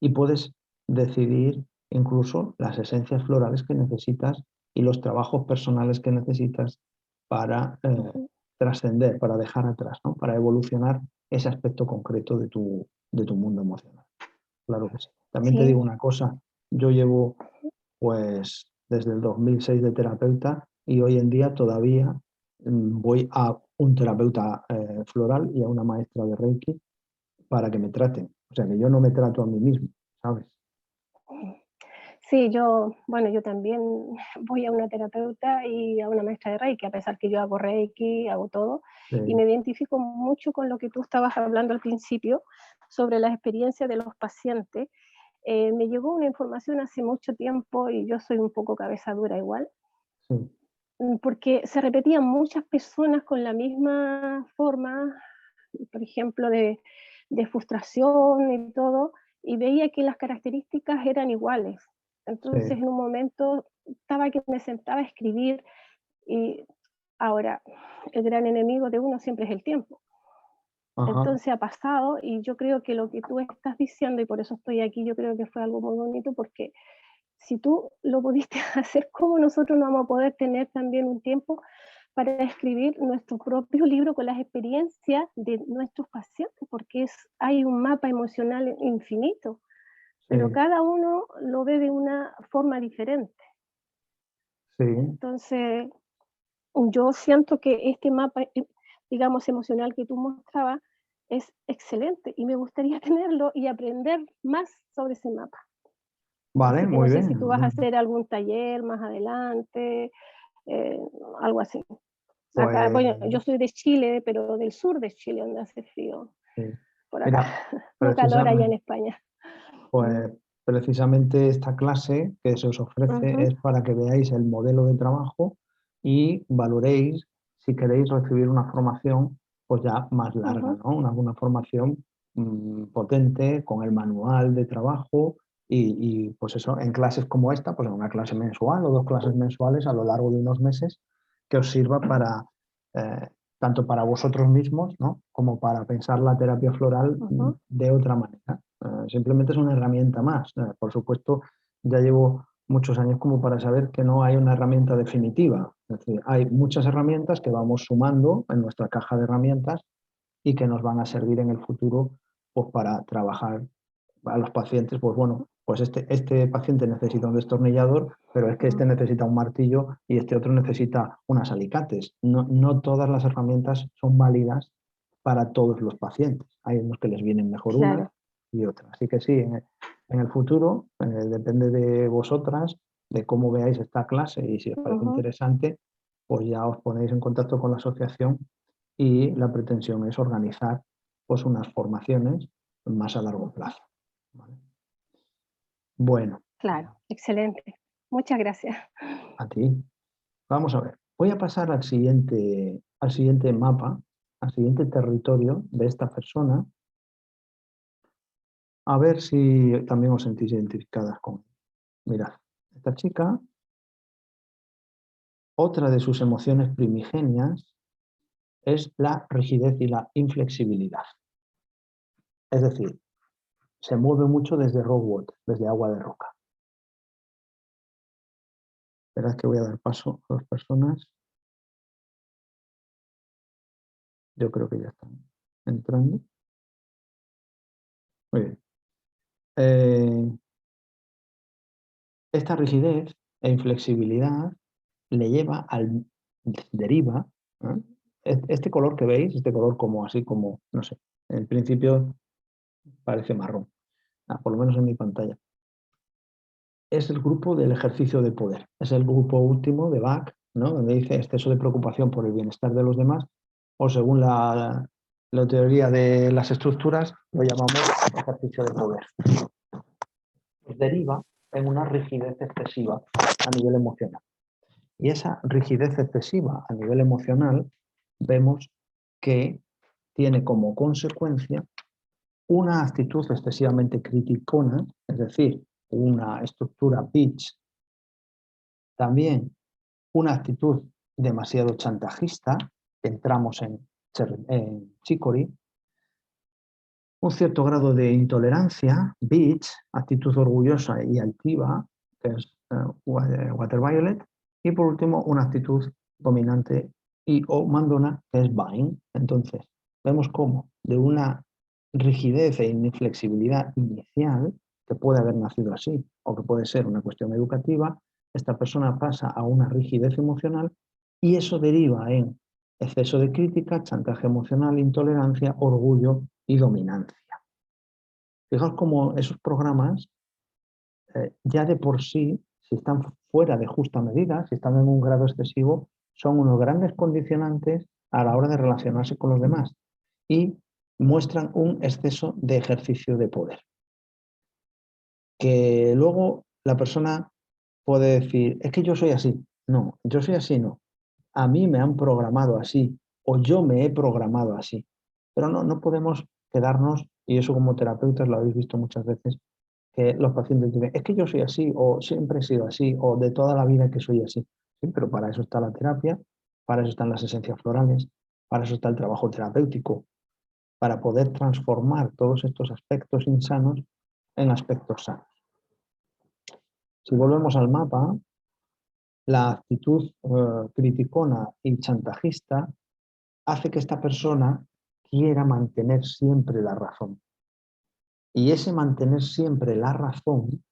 Y puedes decidir incluso las esencias florales que necesitas y los trabajos personales que necesitas para Ujú. trascender, para dejar atrás, ¿no? Para evolucionar ese aspecto concreto de tu mundo emocional. Claro que sí. También te digo Sí, una cosa, yo llevo pues desde el 2006 de terapeuta y hoy en día todavía voy a un terapeuta floral y a una maestra de Reiki para que me traten. O sea, que yo no me trato a mí mismo, ¿sabes? Sí, bueno, yo también voy a una terapeuta y a una maestra de Reiki, a pesar que yo hago Reiki, hago todo, y me identifico mucho con lo que tú estabas hablando al principio sobre las experiencias de los pacientes. Me llegó una información hace mucho tiempo y yo soy un poco cabeza dura igual, Sí, porque se repetían muchas personas con la misma forma, por ejemplo, de frustración y todo, y veía que las características eran iguales. Entonces, sí. en un momento estaba que me sentaba a escribir y ahora el gran enemigo de uno siempre es el tiempo. Ajá. Entonces ha pasado y yo creo que lo que tú estás diciendo, y por eso estoy aquí, yo creo que fue algo muy bonito porque si tú lo pudiste hacer, ¿cómo nosotros no vamos a poder tener también un tiempo para escribir nuestro propio libro con las experiencias de nuestros pacientes? Porque hay un mapa emocional infinito, pero Sí, cada uno lo ve de una forma diferente. sí. Entonces, yo siento que este mapa, digamos, emocional que tú mostrabas es excelente y me gustaría tenerlo y aprender más sobre ese mapa. Vale, Así que muy no sé bien. si tú vas a hacer algún taller más adelante, eh, algo así. Acá, Pues, bueno, yo soy de Chile, pero del sur de Chile, donde hace frío, sí. por acá, Mira, no calor allá en precisamente, España. pues, precisamente esta clase que se os ofrece Ujú, es para que veáis el modelo de trabajo y valoréis si queréis recibir una formación pues ya más larga, ujú, ¿no? Una formación potente con el manual de trabajo pues eso, en clases como esta, pues en una clase mensual o 2 clases mensuales a lo largo de unos meses que os sirva para, eh, tanto para vosotros mismos, ¿no? Como para pensar la terapia floral ujú. de otra manera. Simplemente es una herramienta más. Por supuesto, ya llevo muchos años como para saber que no hay una herramienta definitiva. Es decir, hay muchas herramientas que vamos sumando en nuestra caja de herramientas y que nos van a servir en el futuro pues, para trabajar a los pacientes. Pues bueno, pues este paciente necesita un destornillador, pero es que este necesita un martillo y este otro necesita unas alicates. No todas las herramientas son válidas para todos los pacientes. Hay unos que les vienen mejor unas Claro. y otras. Así que sí, en el futuro depende de vosotras, de cómo veáis esta clase y si os parece Ujú. interesante, pues ya os ponéis en contacto con la asociación y la pretensión es organizar pues, unas formaciones más a largo plazo. ¿Vale? Bueno, Claro, excelente. Muchas gracias. a ti. Vamos a ver. Voy a pasar al siguiente mapa, al siguiente territorio de esta persona, a ver si también os sentís identificadas con. Mirad, esta chica, otra de sus emociones primigenias es la rigidez y la inflexibilidad. Es decir, se mueve mucho desde rock water, desde agua de roca. Esperad que voy a dar paso a 2 personas. Yo creo que ya están entrando. Muy bien. Esta rigidez e inflexibilidad le lleva deriva, ¿eh? Este color que veis, este color como así como, no sé, en principio parece marrón, por lo menos en mi pantalla. Es el grupo del ejercicio de poder, es el grupo último de Bach, ¿no? Donde dice exceso de preocupación por el bienestar de los demás, o según la teoría de las estructuras, lo llamamos ejercicio de poder. Deriva en una rigidez excesiva a nivel emocional. Y esa rigidez excesiva a nivel emocional vemos que tiene como consecuencia una actitud excesivamente criticona, es decir, una estructura bitch, también una actitud demasiado chantajista, entramos en chicory, un cierto grado de intolerancia, bitch, actitud orgullosa y altiva, que es water violet, y por último una actitud dominante y o mandona, que es vine. Entonces, vemos cómo de una rigidez e inflexibilidad inicial, que puede haber nacido así, o que puede ser una cuestión educativa, esta persona pasa a una rigidez emocional y eso deriva en exceso de crítica, chantaje emocional, intolerancia, orgullo y dominancia. Fijaos cómo esos programas ya de por sí, si están fuera de justa medida, si están en un grado excesivo, son unos grandes condicionantes a la hora de relacionarse con los demás y muestran un exceso de ejercicio de poder. Que luego la persona puede decir, es que yo soy así. No, yo soy así, no. A mí me han programado así o yo me he programado así. Pero no podemos quedarnos, y eso como terapeutas lo habéis visto muchas veces, que los pacientes dicen, es que yo soy así, o siempre he sido así, o de toda la vida que soy así. Sí, pero para eso está la terapia, para eso están las esencias florales, para eso está el trabajo terapéutico, para poder transformar todos estos aspectos insanos en aspectos sanos. Si volvemos al mapa, la actitud criticona y chantajista hace que esta persona quiera mantener siempre la razón. Y ese mantener siempre la razón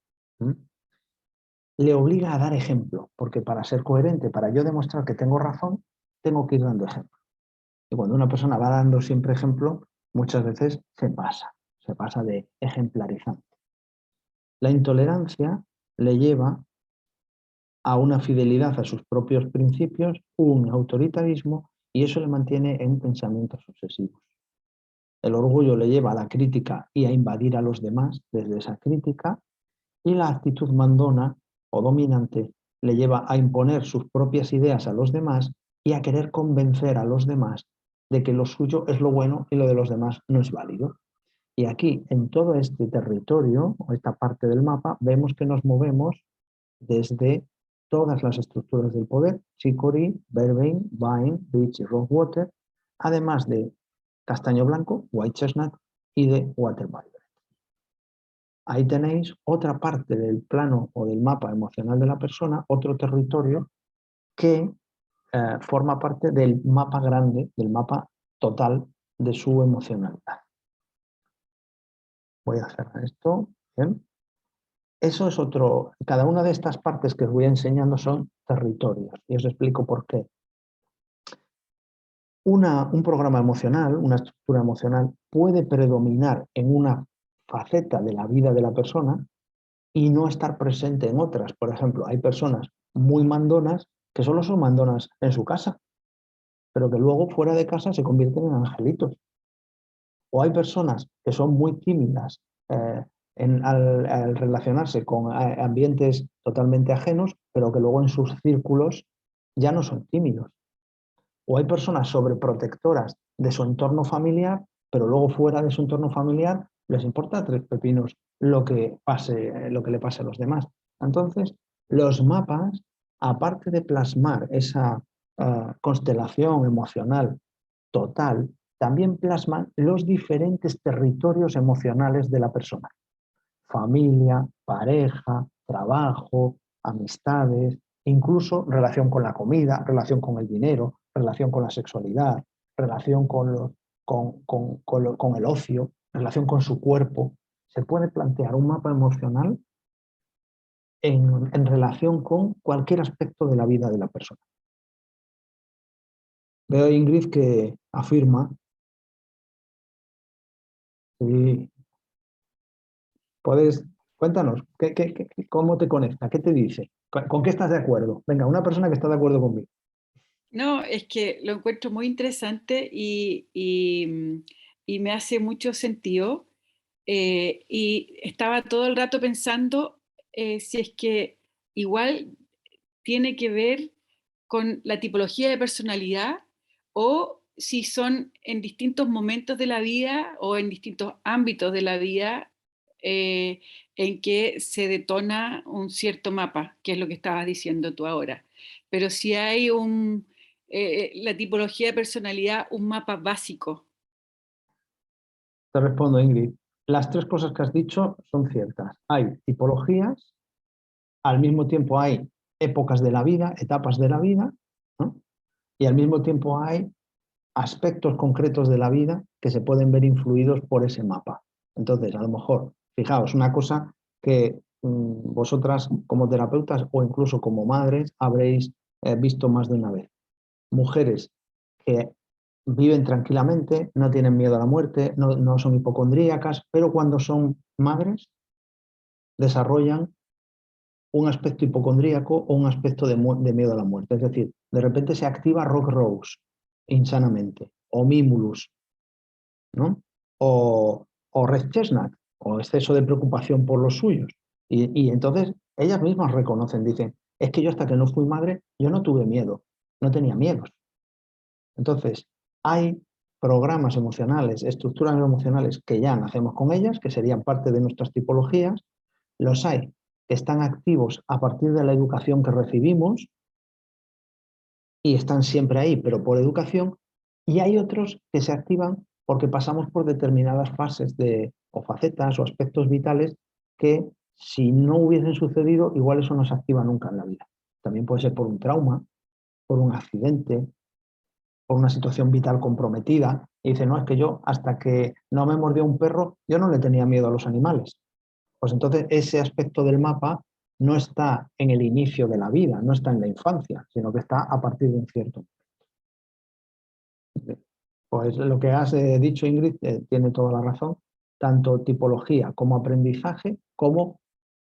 le obliga a dar ejemplo, porque para ser coherente, para yo demostrar que tengo razón, tengo que ir dando ejemplo. Y cuando una persona va dando siempre ejemplo, muchas veces se pasa de ejemplarizante. La intolerancia le lleva a una fidelidad a sus propios principios, un autoritarismo, y eso le mantiene en pensamientos obsesivos. El orgullo le lleva a la crítica y a invadir a los demás desde esa crítica, y la actitud mandona o dominante le lleva a imponer sus propias ideas a los demás y a querer convencer a los demás de que lo suyo es lo bueno y lo de los demás no es válido. Y aquí, en todo este territorio, o esta parte del mapa, vemos que nos movemos desde todas las estructuras del poder, Chicory, Vervain, Vine, Beach y Rosewater, además de castaño blanco, White Chestnut, y de Water Violet. Ahí tenéis otra parte del plano o del mapa emocional de la persona, otro territorio que forma parte del mapa grande, del mapa total de su emocionalidad. Voy a cerrar esto. Bien. Eso es otro, cada una de estas partes que os voy enseñando son territorios, y os explico por qué. Un programa emocional, una estructura emocional, puede predominar en una faceta de la vida de la persona y no estar presente en otras. Por ejemplo, hay personas muy mandonas que solo son mandonas en su casa, pero que luego fuera de casa se convierten en angelitos. O hay personas que son muy tímidas al relacionarse con ambientes totalmente ajenos, pero que luego en sus círculos ya no son tímidos. O hay personas sobreprotectoras de su entorno familiar, pero luego fuera de su entorno familiar les importa tres pepinos lo que le pase a los demás. Entonces, los mapas, aparte de plasmar esa constelación emocional total, también plasman los diferentes territorios emocionales de la persona. Familia, pareja, trabajo, amistades, incluso relación con la comida, relación con el dinero, relación con la sexualidad, relación con el ocio, relación con su cuerpo. Se puede plantear un mapa emocional en relación con cualquier aspecto de la vida de la persona. Veo a Ingrid que afirma. Sí. Cuéntanos, ¿cómo te conecta? ¿Qué te dice? ¿Con qué estás de acuerdo? Venga, una persona que está de acuerdo conmigo. No, es que lo encuentro muy interesante y me hace mucho sentido. Y estaba todo el rato pensando si es que igual tiene que ver con la tipología de personalidad o si son en distintos momentos de la vida o en distintos ámbitos de la vida en que se detona un cierto mapa, que es lo que estabas diciendo tú ahora. Pero si hay la tipología de personalidad, un mapa básico. Te respondo, Ingrid. Las tres cosas que has dicho son ciertas. Hay tipologías, al mismo tiempo hay épocas de la vida, etapas de la vida, ¿no? Y al mismo tiempo hay aspectos concretos de la vida que se pueden ver influidos por ese mapa. Entonces, a lo mejor, fijaos, una cosa que vosotras como terapeutas o incluso como madres habréis visto más de una vez. Mujeres que viven tranquilamente, no tienen miedo a la muerte, no son hipocondríacas, pero cuando son madres desarrollan un aspecto hipocondríaco o un aspecto de miedo a la muerte. Es decir, de repente se activa Rock Rose insanamente, o Mimulus, ¿no? O Red Chestnut, o exceso de preocupación por los suyos. Y entonces ellas mismas reconocen, dicen, es que yo hasta que no fui madre, yo no tuve miedo, no tenía miedos. Entonces, hay programas emocionales, estructuras emocionales que ya nacemos con ellas, que serían parte de nuestras tipologías. Los hay que están activos a partir de la educación que recibimos y están siempre ahí, pero por educación. Y hay otros que se activan porque pasamos por determinadas fases o facetas o aspectos vitales que si no hubiesen sucedido, igual eso no se activa nunca en la vida. También puede ser por un trauma, por un accidente, por una situación vital comprometida. Y dice, no, es que yo hasta que no me mordió un perro, yo no le tenía miedo a los animales. Pues entonces ese aspecto del mapa no está en el inicio de la vida, no está en la infancia, sino que está a partir de un cierto momento. Pues lo que has dicho, Ingrid, tiene toda la razón, tanto tipología como aprendizaje, como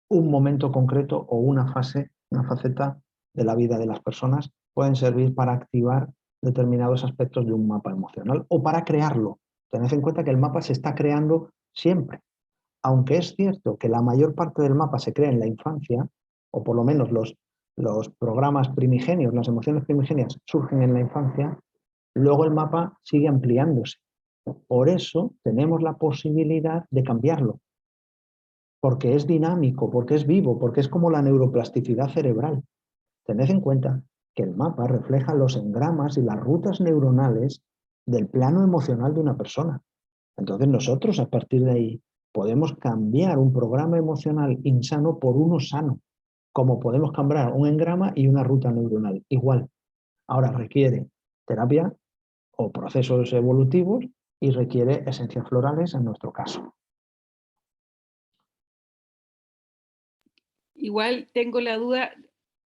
un momento concreto o una fase, una faceta de la vida de las personas pueden servir para activar determinados aspectos de un mapa emocional o para crearlo. Tened en cuenta que el mapa se está creando siempre. Aunque es cierto que la mayor parte del mapa se crea en la infancia, o por lo menos los programas primigenios, las emociones primigenias surgen en la infancia, luego el mapa sigue ampliándose. Por eso tenemos la posibilidad de cambiarlo, porque es dinámico, porque es vivo, porque es como la neuroplasticidad cerebral. Tened en cuenta que el mapa refleja los engramas y las rutas neuronales del plano emocional de una persona. Entonces nosotros a partir de ahí podemos cambiar un programa emocional insano por uno sano, como podemos cambiar un engrama y una ruta neuronal, igual. Ahora requiere terapia o procesos evolutivos y requiere esencias florales en nuestro caso. Igual tengo la duda,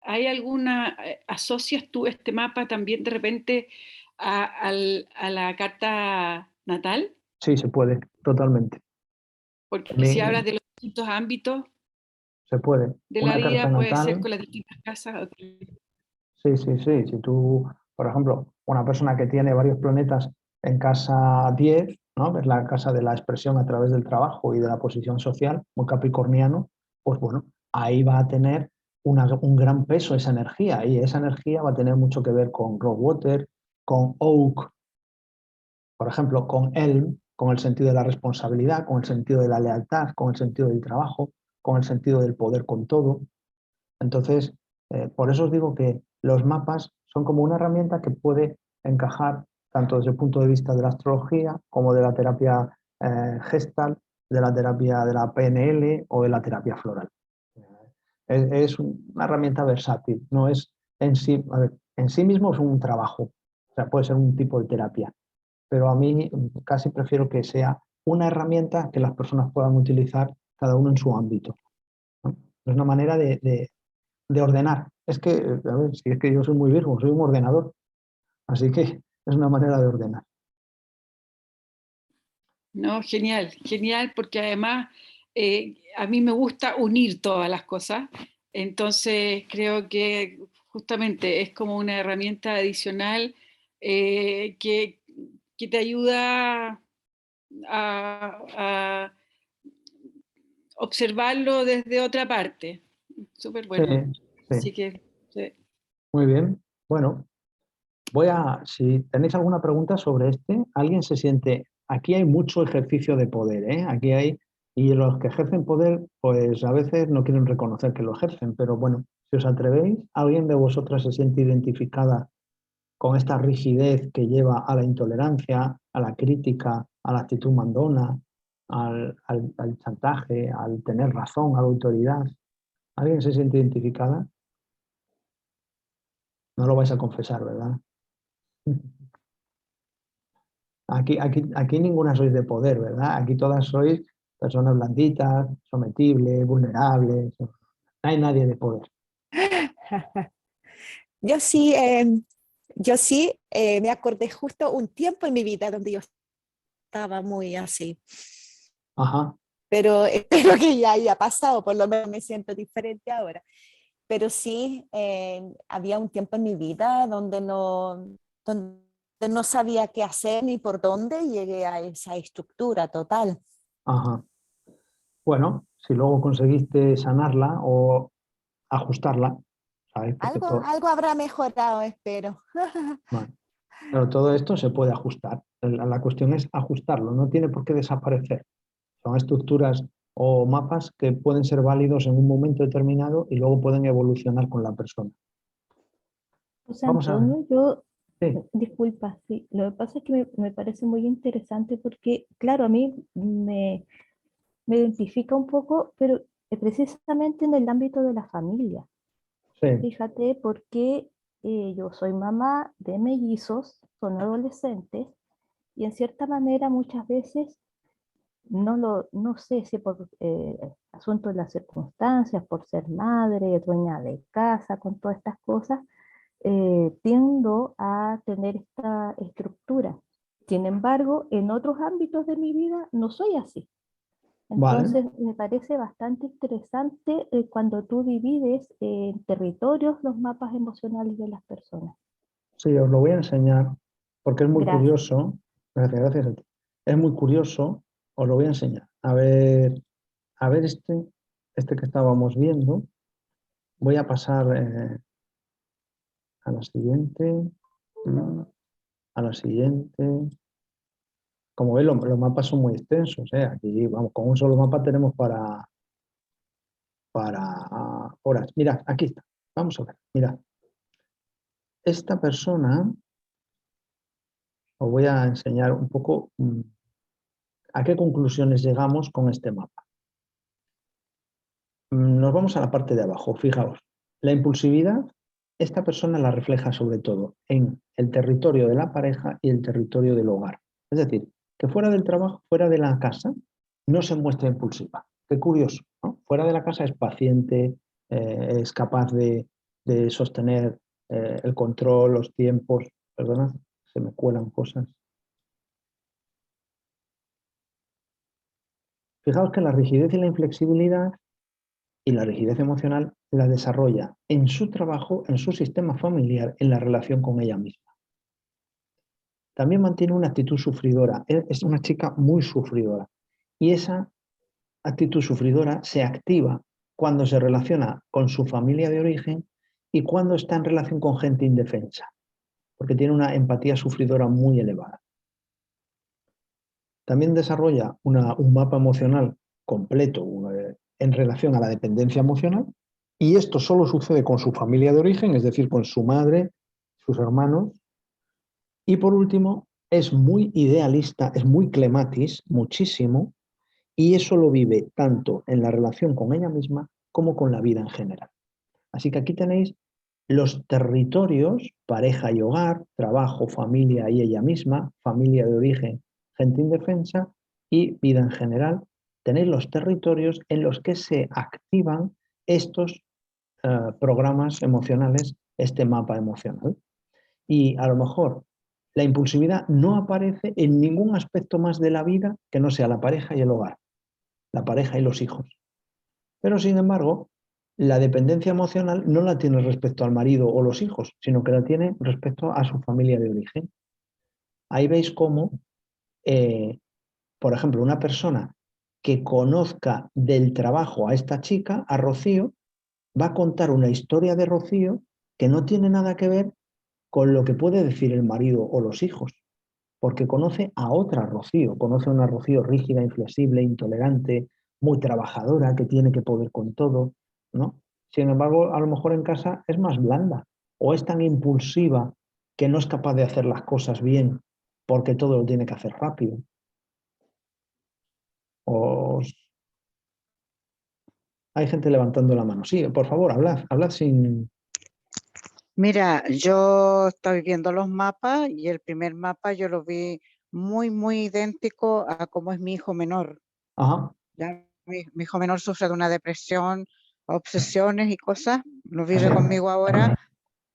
¿hay alguna, asocias tú este mapa también de repente a la carta natal? Sí, se puede, totalmente. Porque si hablas de los distintos ámbitos Se puede. de la Una carta vida, puede ser natal, con las distintas casas. sí, sí, sí. Si tú, por ejemplo, una persona que tiene varios planetas en casa 10, ¿no? Que es la casa de la expresión a través del trabajo y de la posición social, muy capricorniano, pues bueno, ahí va a tener un gran peso esa energía y esa energía va a tener mucho que ver con Rockwater, con Oak, por ejemplo, con Elm, con el sentido de la responsabilidad, con el sentido de la lealtad, con el sentido del trabajo, con el sentido del poder con todo. Entonces, por eso os digo que los mapas son como una herramienta que puede encajar tanto desde el punto de vista de la astrología como de la terapia Gestalt, de la terapia de la PNL o de la terapia floral. Es una herramienta versátil, no es en sí, a ver, en sí mismo es un trabajo, o sea, puede ser un tipo de terapia, pero a mí casi prefiero que sea una herramienta que las personas puedan utilizar cada uno en su ámbito, ¿no? Es una manera de ordenar. Es que, a ver, si es que yo soy muy virgo, soy un ordenador, así que es una manera de ordenar. No, genial, genial, porque además a mí me gusta unir todas las cosas, entonces creo que justamente es como una herramienta adicional que te ayuda a observarlo desde otra parte. Súper Sí, bueno. Así sí, que, sí. muy bien. Bueno, si tenéis alguna pregunta sobre alguien se siente, aquí hay mucho ejercicio de poder, ¿eh? Aquí hay, y los que ejercen poder, pues a veces no quieren reconocer que lo ejercen, pero bueno, si os atrevéis, ¿alguien de vosotras se siente identificada con esta rigidez que lleva a la intolerancia, a la crítica, a la actitud mandona, al chantaje, al tener razón, a la autoridad? ¿Alguien se siente identificada? No lo vais a confesar, ¿verdad? Aquí ninguna sois de poder, ¿verdad? Aquí todas sois personas blanditas, sometibles, vulnerables. No hay nadie de poder. Yo sí, yo sí me acordé justo un tiempo en mi vida donde yo estaba muy así, Ajá, pero espero que ya haya pasado, por lo menos me siento diferente ahora. Pero sí, había un tiempo en mi vida donde no sabía qué hacer ni por dónde y llegué a esa estructura total. ajá. Bueno, si luego conseguiste sanarla o ajustarla, ¿sabes? Porque todo, Algo habrá mejorado, espero. bueno, pero todo esto se puede ajustar. La cuestión es ajustarlo, no tiene por qué desaparecer. Son estructuras o mapas que pueden ser válidos en un momento determinado y luego pueden evolucionar con la persona. José Vamos a ver. Antonio, yo, Sí, disculpa, sí, lo que pasa es que me parece muy interesante porque, claro, a mí me identifica un poco, pero precisamente en el ámbito de la familia. sí, Fíjate, porque yo soy mamá de mellizos, son adolescentes, y en cierta manera muchas veces no sé si por asunto de las circunstancias, por ser madre, dueña de casa, con todas estas cosas, tiendo a tener esta estructura. Sin embargo, en otros ámbitos de mi vida no soy así. vale. Entonces, me parece bastante interesante cuando tú divides en territorios los mapas emocionales de las personas. Sí, os lo voy a enseñar porque es muy Gracias. curioso. Gracias, gracias a ti. Es muy curioso, os lo voy a enseñar. A ver este que estábamos viendo. Voy a pasar a la siguiente. A la siguiente. Como veis, los mapas son muy extensos, ¿eh? Aquí, vamos, con un solo mapa tenemos para horas. Mirad, aquí está. Vamos a ver. Mirad. Esta persona, os voy a enseñar un poco a qué conclusiones llegamos con este mapa. Nos vamos a la parte de abajo. Fijaos, la impulsividad, esta persona la refleja sobre todo en el territorio de la pareja y el territorio del hogar. Es decir, que fuera del trabajo, fuera de la casa, no se muestra impulsiva. Qué curioso, ¿no? Fuera de la casa es paciente, es capaz de sostener el control, los tiempos. Perdona, se me cuelan cosas. Fijaos que la rigidez y la inflexibilidad y la rigidez emocional la desarrolla en su trabajo, en su sistema familiar, en la relación con ella misma. También mantiene una actitud sufridora, es una chica muy sufridora y esa actitud sufridora se activa cuando se relaciona con su familia de origen y cuando está en relación con gente indefensa, porque tiene una empatía sufridora muy elevada. También desarrolla un mapa emocional completo en relación a la dependencia emocional y esto solo sucede con su familia de origen, es decir, con su madre, sus hermanos. Y por último, es muy idealista, es muy clematis, muchísimo, y eso lo vive tanto en la relación con ella misma como con la vida en general. Así que aquí tenéis los territorios, pareja y hogar, trabajo, familia y ella misma, familia de origen, gente indefensa y vida en general. Tenéis los territorios en los que se activan estos programas emocionales, este mapa emocional. Y a lo mejor la impulsividad no aparece en ningún aspecto más de la vida que no sea la pareja y el hogar, la pareja y los hijos. Pero sin embargo, la dependencia emocional no la tiene respecto al marido o los hijos, sino que la tiene respecto a su familia de origen. Ahí veis cómo, por ejemplo, una persona que conozca del trabajo a esta chica, a Rocío, va a contar una historia de Rocío que no tiene nada que ver con lo que puede decir el marido o los hijos, porque conoce a otra Rocío, conoce a una Rocío rígida, inflexible, intolerante, muy trabajadora, que tiene que poder con todo, ¿no? Sin embargo, a lo mejor en casa es más blanda o es tan impulsiva que no es capaz de hacer las cosas bien porque todo lo tiene que hacer rápido. O hay gente levantando la mano. Sí, por favor, hablad sin... Mira, yo estoy viendo los mapas y el primer mapa yo lo vi muy idéntico a cómo es mi hijo menor. Ajá. Ya mi hijo menor sufre de una depresión, obsesiones y cosas, lo vive conmigo ahora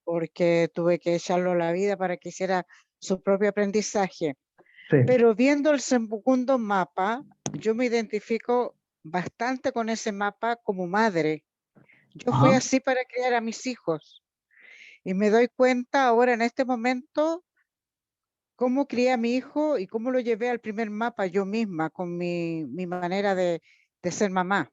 porque tuve que echarlo a la vida para que hiciera su propio aprendizaje. Sí. Pero viendo el segundo mapa, yo me identifico bastante con ese mapa como madre. Yo fui Ajá. así para criar a mis hijos y me doy cuenta ahora en este momento cómo crié a mi hijo y cómo lo llevé al primer mapa yo misma con mi manera de ser mamá.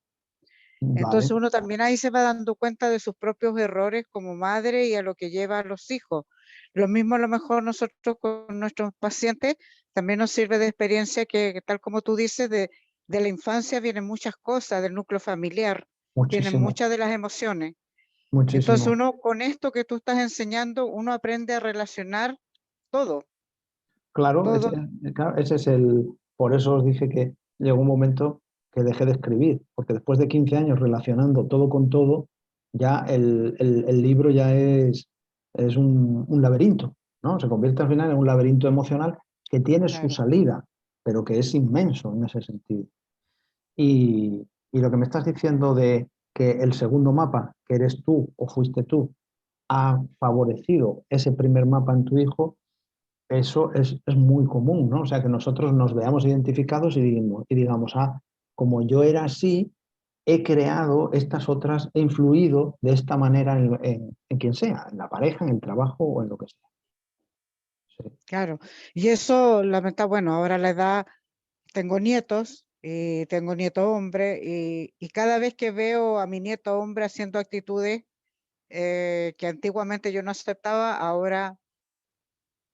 Entonces Vale. uno también ahí se va dando cuenta de sus propios errores como madre y a lo que lleva a los hijos. Lo mismo a lo mejor nosotros con nuestros pacientes también nos sirve de experiencia que tal como tú dices, de la infancia vienen muchas cosas, del núcleo familiar, vienen Muchísimo, muchas de las emociones. Entonces muchísimo. uno con esto que tú estás enseñando, uno aprende a relacionar todo, Claro, todo. claro, ese es el... Por eso os dije que llegó un momento que dejé de escribir, porque después de 15 años relacionando todo con todo, ya el libro ya es un laberinto, ¿no? Se convierte al final en un laberinto emocional que tiene su Claro. salida, pero que es inmenso en ese sentido. Y lo que me estás diciendo de que el segundo mapa, que eres tú o fuiste tú, ha favorecido ese primer mapa en tu hijo, eso es muy común, ¿no? O sea, que nosotros nos veamos identificados y digamos, ah, como yo era así, he creado estas otras, he influido de esta manera en quien sea, en la pareja, en el trabajo o en lo que sea. Sí. Claro, y eso, bueno, ahora a la edad tengo nietos y tengo nieto hombre y cada vez que veo a mi nieto hombre haciendo actitudes que antiguamente yo no aceptaba, ahora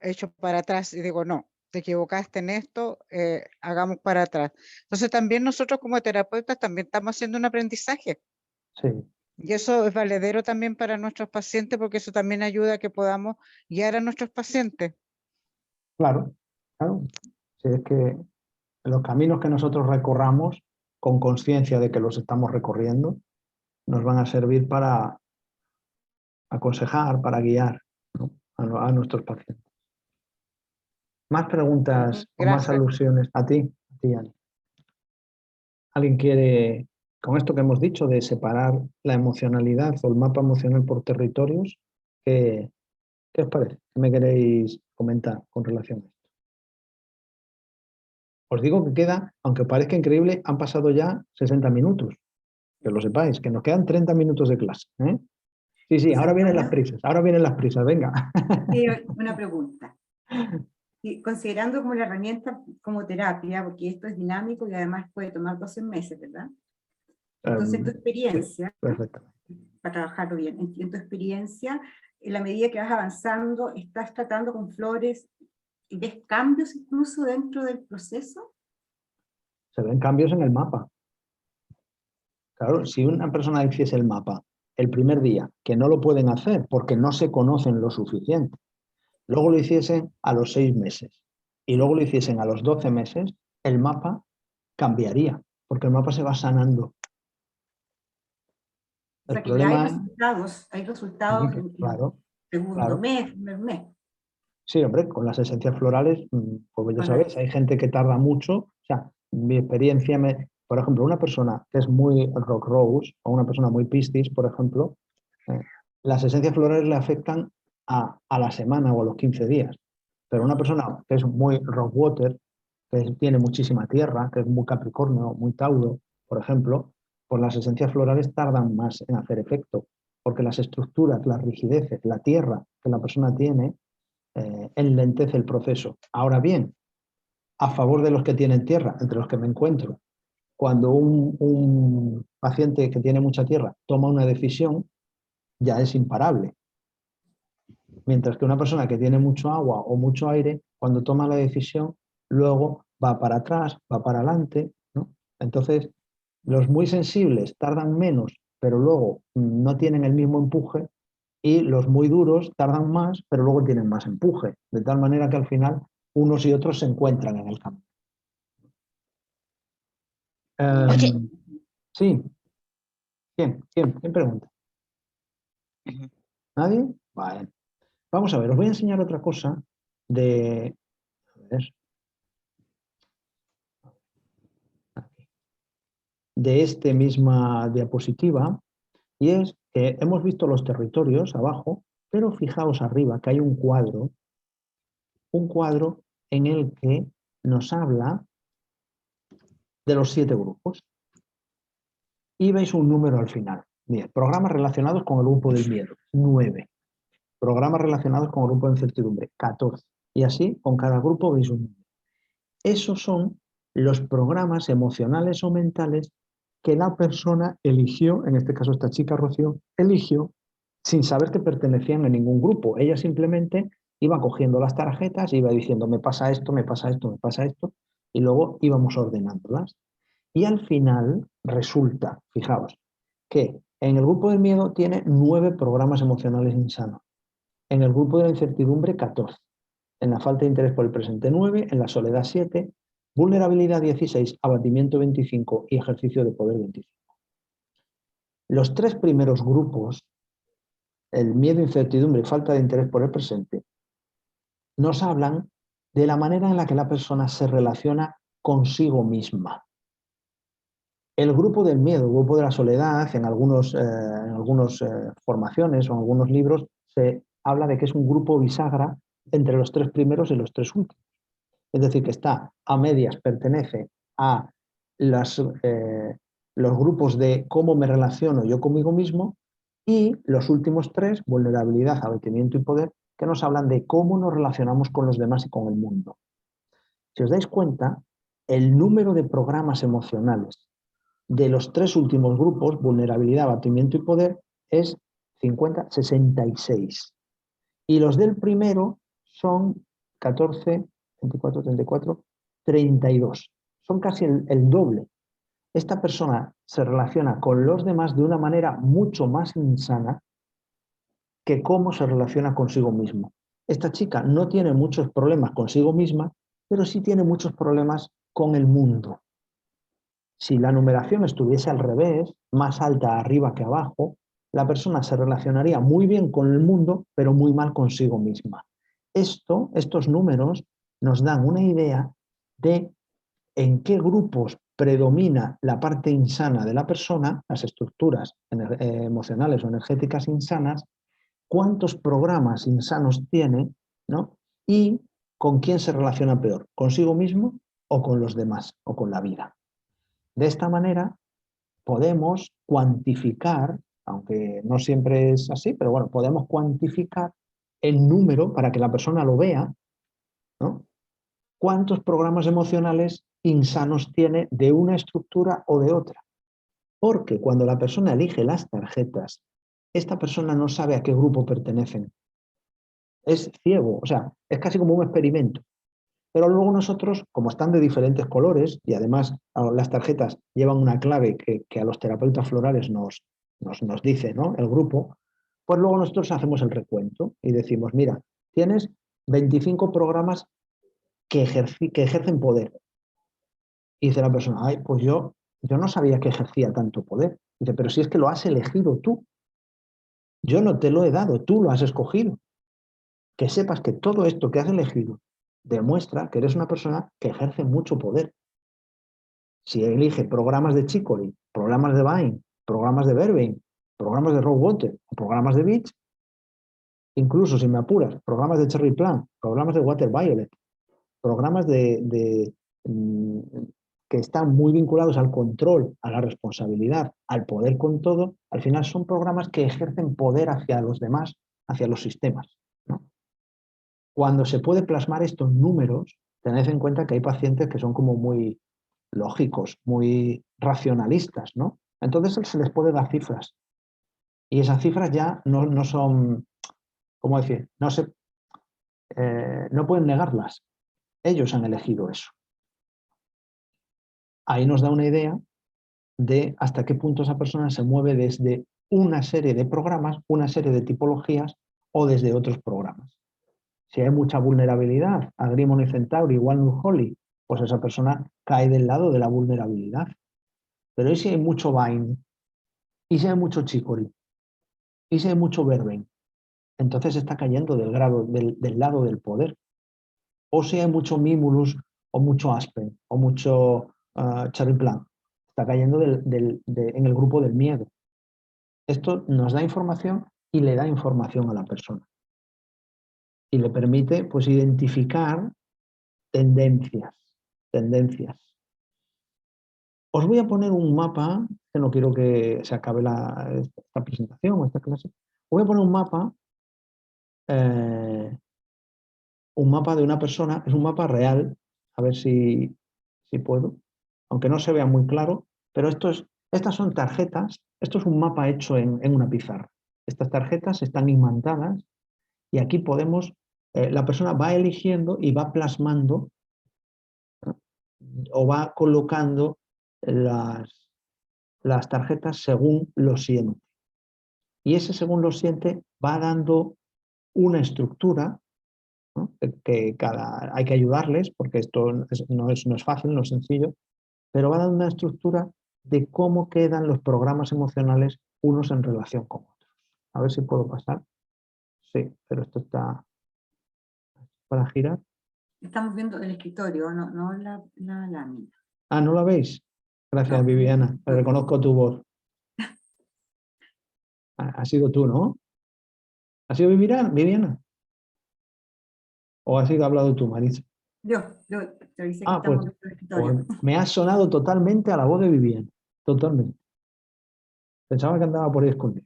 echo para atrás y digo, no, te equivocaste en esto, hagamos para atrás. Entonces también nosotros como terapeutas también estamos haciendo un aprendizaje Sí, y eso es valedero también para nuestros pacientes porque eso también ayuda a que podamos guiar a nuestros pacientes. claro, claro. Sí, es que los caminos que nosotros recorramos con conciencia de que los estamos recorriendo nos van a servir para aconsejar, para guiar, ¿no? a nuestros pacientes. Más preguntas o más Gracias. alusiones a ti, Ani. ¿Alguien quiere, con esto que hemos dicho de separar la emocionalidad o el mapa emocional por territorios, qué os parece? ¿Qué me queréis comentar con relación a esto? Os digo que queda, aunque parezca increíble, han pasado ya 60 minutos. Que lo sepáis, que nos quedan 30 minutos de clase. ¿Eh? Sí, ahora vienen las prisas, venga. Una pregunta. Y considerando como la herramienta como terapia, porque esto es dinámico y además puede tomar 12 meses, ¿verdad? Entonces, en tu experiencia, Perfectamente. para trabajarlo bien, en tu experiencia, en la medida que vas avanzando, ¿estás tratando con flores y ves cambios incluso dentro del proceso? Se ven cambios en el mapa. Claro, si una persona hiciese el mapa el primer día, que no lo pueden hacer porque no se conocen lo suficiente, luego lo hiciesen a los 6 meses y luego lo hiciesen a los 12 meses, el mapa cambiaría, porque el mapa se va sanando. O El sea que ya hay problema, resultados en claro, segundo claro. mes, primer mes. Sí, hombre, con las esencias florales, pues ya sabéis, hay gente que tarda mucho. O sea, mi experiencia, por ejemplo, una persona que es muy rock rose o una persona muy piscis, por ejemplo, las esencias florales le afectan a la semana o a los 15 días. Pero una persona que es muy rock water, que tiene muchísima tierra, que es muy capricornio, muy tauro, por ejemplo, pues las esencias florales tardan más en hacer efecto, porque las estructuras, las rigideces, la tierra que la persona tiene, enlentece el proceso. Ahora bien, a favor de los que tienen tierra, entre los que me encuentro, cuando un paciente que tiene mucha tierra toma una decisión, ya es imparable. Mientras que una persona que tiene mucho agua o mucho aire, cuando toma la decisión, luego va para atrás, va para adelante, ¿no? Entonces, los muy sensibles tardan menos, pero luego no tienen el mismo empuje, y los muy duros tardan más, pero luego tienen más empuje, de tal manera que al final unos y otros se encuentran en el campo. Oye, Sí, ¿quién pregunta? ¿Nadie? Vale. Vamos a ver, os voy a enseñar otra cosa de, a ver, de esta misma diapositiva, y es que hemos visto los territorios abajo, Pero fijaos arriba que hay un cuadro en el que nos habla de los 7 grupos. Y veis un número al final. 10. Programas relacionados con el grupo del miedo. 9. Programas relacionados con el grupo de incertidumbre. 14. Y así, con cada grupo veis un número. Esos son los programas emocionales o mentales que la persona eligió, en este caso esta chica Rocío, eligió sin saber que pertenecían a ningún grupo. Ella simplemente iba cogiendo las tarjetas, iba diciendo me pasa esto, me pasa esto, me pasa esto, y luego íbamos ordenándolas. Y al final resulta, fijaos, que en el grupo del miedo tiene 9 programas emocionales insanos. En el grupo de la incertidumbre, 14. En la falta de interés por el presente, 9. En la soledad, 7. Vulnerabilidad, 16. Abatimiento, 25. Y ejercicio de poder, 25. Los 3 primeros grupos, el miedo, incertidumbre y falta de interés por el presente, nos hablan de la manera en la que la persona se relaciona consigo misma. El grupo del miedo, el grupo de la soledad, en algunas formaciones o en algunos libros se habla de que es un grupo bisagra entre los 3 primeros y los 3 últimos. Es decir, que está a medias, pertenece a los grupos de cómo me relaciono yo conmigo mismo, y los últimos 3, vulnerabilidad, abatimiento y poder, que nos hablan de cómo nos relacionamos con los demás y con el mundo. Si os dais cuenta, el número de programas emocionales de los 3 últimos grupos, vulnerabilidad, abatimiento y poder, es 66. Y los del primero son 14, 24, 34, 32. Son casi el doble. Esta persona se relaciona con los demás de una manera mucho más insana que cómo se relaciona consigo mismo. Esta chica no tiene muchos problemas consigo misma, pero sí tiene muchos problemas con el mundo. Si la numeración estuviese al revés, más alta arriba que abajo, la persona se relacionaría muy bien con el mundo, pero muy mal consigo misma. Estos números nos dan una idea de en qué grupos predomina la parte insana de la persona, las estructuras emocionales o energéticas insanas, cuántos programas insanos tiene, ¿no? Y con quién se relaciona peor, consigo mismo o con los demás o con la vida. De esta manera podemos cuantificar, aunque no siempre es así, pero bueno, podemos cuantificar el número para que la persona lo vea, ¿no? Cuántos programas emocionales insanos tiene de una estructura o de otra. Porque cuando la persona elige las tarjetas, esta persona no sabe a qué grupo pertenecen. Es ciego, o sea, es casi como un experimento. Pero luego nosotros, como están de diferentes colores, y además las tarjetas llevan una clave que a los terapeutas florales nos dice, ¿no?, el grupo, pues luego nosotros hacemos el recuento y decimos, mira, tienes 25 programas que ejercen poder. Y dice la persona, ay, pues yo no sabía que ejercía tanto poder. Dice, pero si es que lo has elegido tú. Yo no te lo he dado, tú lo has escogido. Que sepas que todo esto que has elegido demuestra que eres una persona que ejerce mucho poder. Si elige programas de Chicory, programas de Vine, programas de Vervain, programas de Rosewater o programas de Beach, incluso si me apuras, programas de Cherry Plum, programas de Water Violet, programas que están muy vinculados al control, a la responsabilidad, al poder con todo, al final son programas que ejercen poder hacia los demás, hacia los sistemas, ¿no? Cuando se puede plasmar estos números, tened en cuenta que hay pacientes que son como muy lógicos, muy racionalistas, ¿no? Entonces se les puede dar cifras. Y esas cifras ya no son, ¿cómo decir? No pueden negarlas. Ellos han elegido eso. Ahí nos da una idea de hasta qué punto esa persona se mueve desde una serie de programas, una serie de tipologías o desde otros programas. Si hay mucha vulnerabilidad, Agrimony Centauri, One Unholy, pues esa persona cae del lado de la vulnerabilidad. Pero ¿y si hay mucho Vine? ¿Y si hay mucho Chicory? ¿Y si hay mucho Vervain? Entonces está cayendo del lado del poder. O si hay mucho Mimulus, o mucho Aspen, o mucho Cherry Plum, está cayendo en el grupo del miedo. Esto nos da información y le da información a la persona. Y le permite pues identificar tendencias. Os voy a poner un mapa, que no quiero que se acabe esta presentación o esta clase. Os voy a poner un mapa de una persona, es un mapa real, a ver si puedo, aunque no se vea muy claro, pero estas son tarjetas, esto es un mapa hecho en una pizarra. Estas tarjetas están imantadas y aquí podemos, la persona va eligiendo y va plasmando, ¿no? O va colocando las tarjetas según lo siente. Y ese según lo siente va dando una estructura, ¿no? Que hay que ayudarles porque esto no es fácil, no es sencillo, pero va dando una estructura de cómo quedan los programas emocionales unos en relación con otros. A ver si puedo pasar. Sí, pero esto está para girar. Estamos viendo el escritorio, no la lámina. Ah, ¿no la veis? Gracias, No. Viviana. Reconozco tu voz. Ha sido tú, ¿no? ¿Ha sido Viviana? ¿O has sido hablado tú, Marisa? Yo te dice que Ah, estamos pues viendo el escritorio. me ha sonado totalmente a la voz de Viviana. Totalmente. Pensaba que andaba por ahí escondida.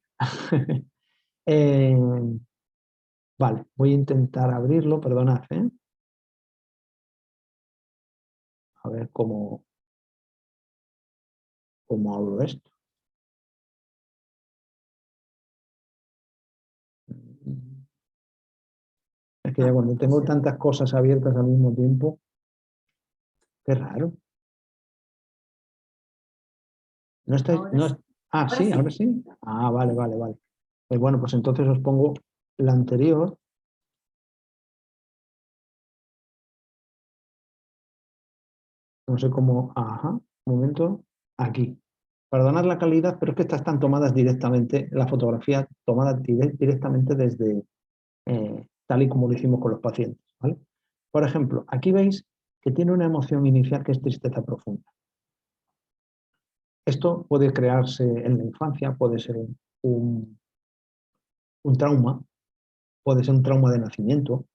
Vale, voy a intentar abrirlo, perdonad, ¿eh? A ver cómo abro esto. Es que ya cuando tengo tantas cosas abiertas al mismo tiempo, qué raro. ¿No estáis? Ahora sí. Ah, sí, ahora sí. Ah, vale. Pues bueno, pues entonces os pongo la anterior. No sé cómo. Ajá, un momento. Aquí. Perdonad la calidad, pero es que estas están tomadas directamente, la fotografía tomada directamente desde tal y como lo hicimos con los pacientes, ¿vale? Por ejemplo, aquí veis que tiene una emoción inicial que es tristeza profunda. Esto puede crearse en la infancia, puede ser un trauma, puede ser un trauma de nacimiento.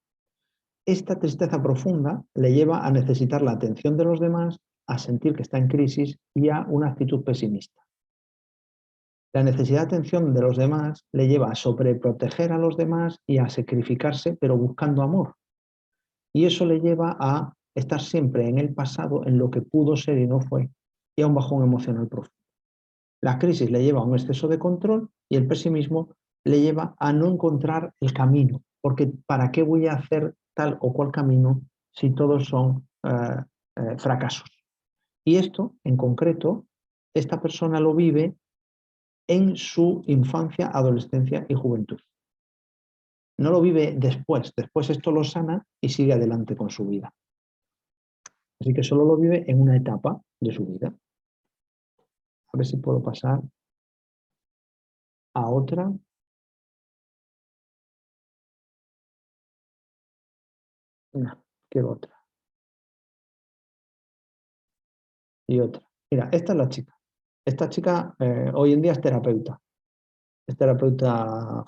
Esta tristeza profunda le lleva a necesitar la atención de los demás, a sentir que está en crisis y a una actitud pesimista. La necesidad de atención de los demás le lleva a sobreproteger a los demás y a sacrificarse, pero buscando amor. Y eso le lleva a estar siempre en el pasado, en lo que pudo ser y no fue, y a un bajón emocional profundo. La crisis le lleva a un exceso de control y el pesimismo le lleva a no encontrar el camino, porque ¿para qué voy a hacer tal o cual camino si todos son fracasos? Y esto, en concreto, esta persona lo vive en su infancia, adolescencia y juventud. No lo vive después esto lo sana y sigue adelante con su vida. Así que solo lo vive en una etapa de su vida. A ver si puedo pasar a otra. No, quiero otra. Y otra. Mira, esta es la chica. Esta chica hoy en día es terapeuta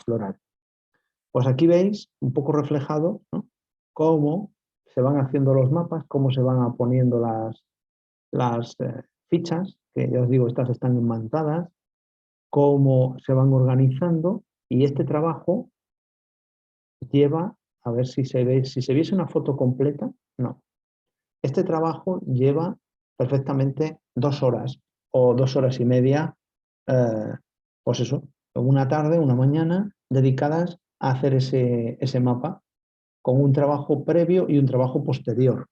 floral. Pues aquí veis un poco reflejado, ¿no? Cómo se van haciendo los mapas, cómo se van poniendo las fichas, que ya os digo, estas están imantadas, cómo se van organizando y este trabajo lleva, a ver si se ve, si se viese una foto completa, no. Este trabajo lleva perfectamente 2 horas o 2 horas y media, pues eso, una tarde, una mañana, dedicadas a hacer ese mapa con un trabajo previo y un trabajo posterior.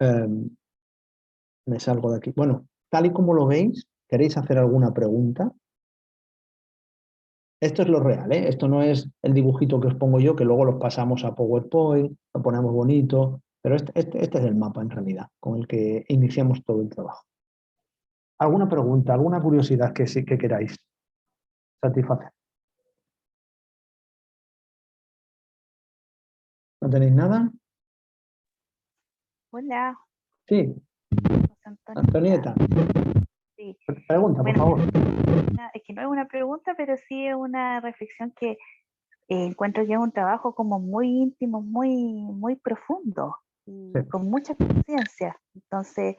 Me salgo de aquí. Bueno, tal y como lo veis, ¿queréis hacer alguna pregunta? Esto es lo real, ¿eh? Esto no es el dibujito que os pongo yo, que luego los pasamos a PowerPoint, lo ponemos bonito, pero este es el mapa en realidad, con el que iniciamos todo el trabajo. ¿Alguna pregunta, alguna curiosidad que queráis satisfacer? ¿No tenéis nada? Hola, Sí, José Antonio. Antonieta. Sí. Pregunta, por Bueno, favor. es que no es una pregunta, pero sí es una reflexión que encuentro que es un trabajo como muy íntimo, muy profundo y Sí. con mucha conciencia. Entonces,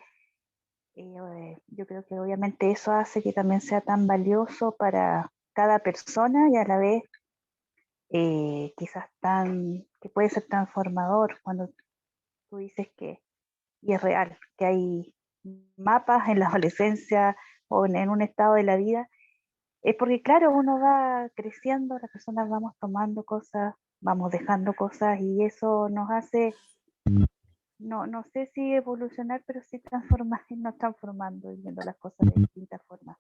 yo creo que obviamente eso hace que también sea tan valioso para cada persona y a la vez quizás que puede ser transformador cuando tú dices que, y es real, que hay mapas en la adolescencia o en un estado de la vida. Es porque, claro, uno va creciendo, las personas vamos tomando cosas, vamos dejando cosas y eso nos hace, no sé si evolucionar, pero sí transformar, irnos transformando y viendo las cosas de distintas formas.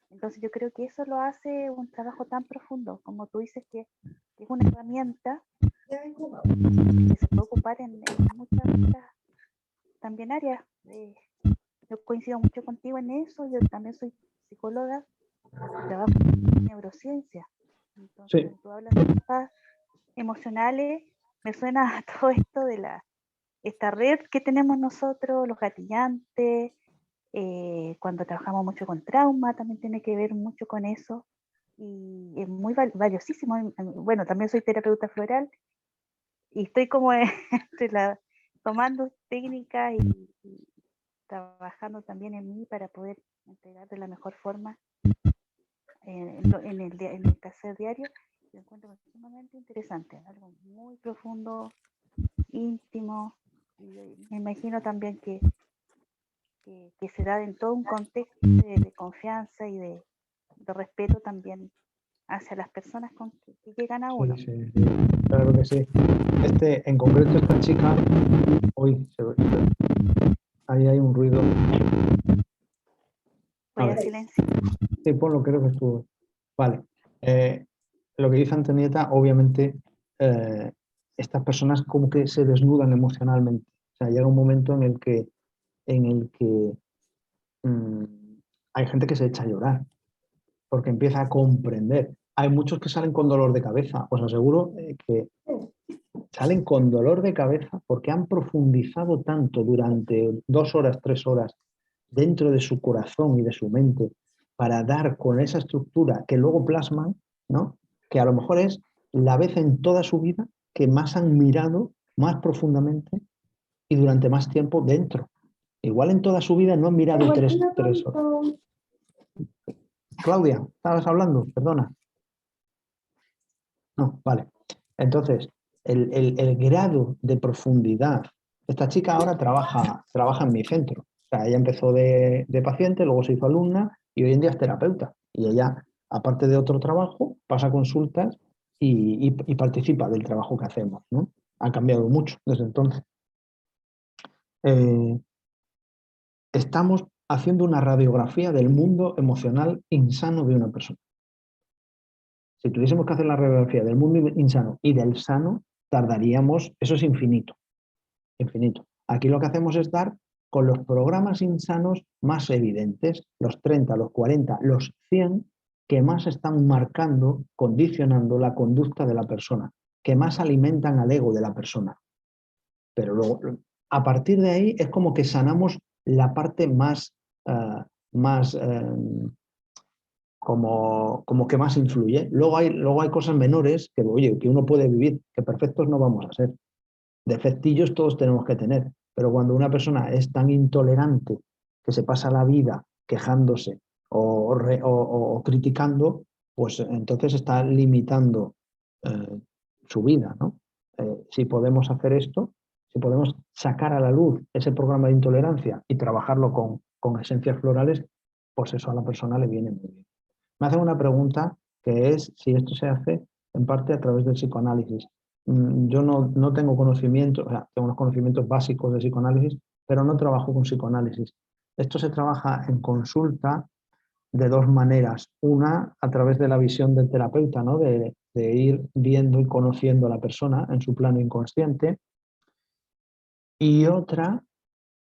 Entonces yo creo que eso lo hace un trabajo tan profundo, como tú dices, que es una herramienta que se puede ocupar en muchas otras también áreas. Yo coincido mucho contigo en eso, yo también soy psicóloga, trabajo en neurociencia. Entonces, Sí. cuando tú hablas de mapas emocionales, me suena a todo esto de esta red que tenemos nosotros, los gatillantes, cuando trabajamos mucho con trauma, también tiene que ver mucho con eso. Y es muy valiosísimo. Bueno, también soy terapeuta floral y estoy como tomando técnicas y trabajando también en mí para poder entregar de la mejor forma en el quehacer diario. Lo encuentro sumamente interesante, algo muy profundo, íntimo, y me imagino también que se da en todo un contexto de confianza y de respeto también hacia las personas que llegan a uno. Sí, sí, sí, claro que sí. En concreto, esta chica, uy, ahí hay un ruido. A Voy a ver, silenciar. sí, ponlo, creo que estuvo. Vale. Lo que dice Antonieta, obviamente, estas personas como que se desnudan emocionalmente. O sea, llega un momento en el que mm, hay gente que se echa a llorar porque empieza a comprender. Hay muchos que salen con dolor de cabeza. Os aseguro que salen con dolor de cabeza porque han profundizado tanto durante 2 horas, 3 horas dentro de su corazón y de su mente para dar con esa estructura que luego plasman, ¿no? Que a lo mejor es la vez en toda su vida que más han mirado más profundamente y durante más tiempo dentro. Igual en toda su vida no han mirado 3 horas. Claudia, ¿estabas hablando? Perdona. No, vale. Entonces, el grado de profundidad. Esta chica ahora trabaja en mi centro. O sea, ella empezó de paciente, luego se hizo alumna y hoy en día es terapeuta. Y ella, aparte de otro trabajo, pasa consultas y participa del trabajo que hacemos, ¿no? Ha cambiado mucho desde entonces. Estamos haciendo una radiografía del mundo emocional insano de una persona. Si tuviésemos que hacer la radiografía del mundo insano y del sano, tardaríamos, eso es infinito, infinito. Aquí lo que hacemos es dar con los programas insanos más evidentes, los 30, los 40, los 100, que más están marcando, condicionando la conducta de la persona, que más alimentan al ego de la persona. Pero luego, a partir de ahí, es como que sanamos la parte más como que más influye. Luego hay cosas menores que, oye, que uno puede vivir, que perfectos no vamos a ser. Defectillos todos tenemos que tener, pero cuando una persona es tan intolerante que se pasa la vida quejándose o criticando, pues entonces está limitando su vida, ¿no? Si podemos hacer esto, si podemos sacar a la luz ese programa de intolerancia y trabajarlo con esencias florales, pues eso a la persona le viene muy bien. Me hacen una pregunta que es si esto se hace en parte a través del psicoanálisis. Yo no tengo conocimiento, o sea, tengo unos conocimientos básicos de psicoanálisis, pero no trabajo con psicoanálisis. Esto se trabaja en consulta de 2 maneras. Una, a través de la visión del terapeuta, ¿no? De ir viendo y conociendo a la persona en su plano inconsciente. Y otra,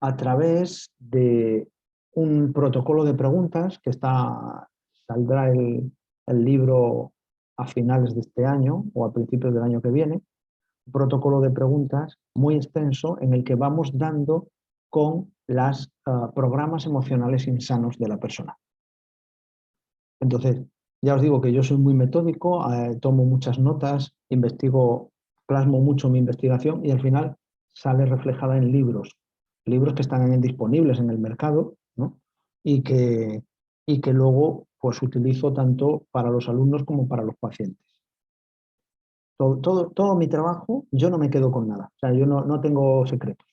a través de un protocolo de preguntas que saldrá el libro a finales de este año o a principios del año que viene, un protocolo de preguntas muy extenso en el que vamos dando con los programas emocionales insanos de la persona. Entonces, ya os digo que yo soy muy metódico, tomo muchas notas, investigo, plasmo mucho mi investigación y al final sale reflejada en libros que están disponibles en el mercado, ¿no? y que luego pues utilizo tanto para los alumnos como para los pacientes. Todo mi trabajo, yo no me quedo con nada, o sea, yo no tengo secretos.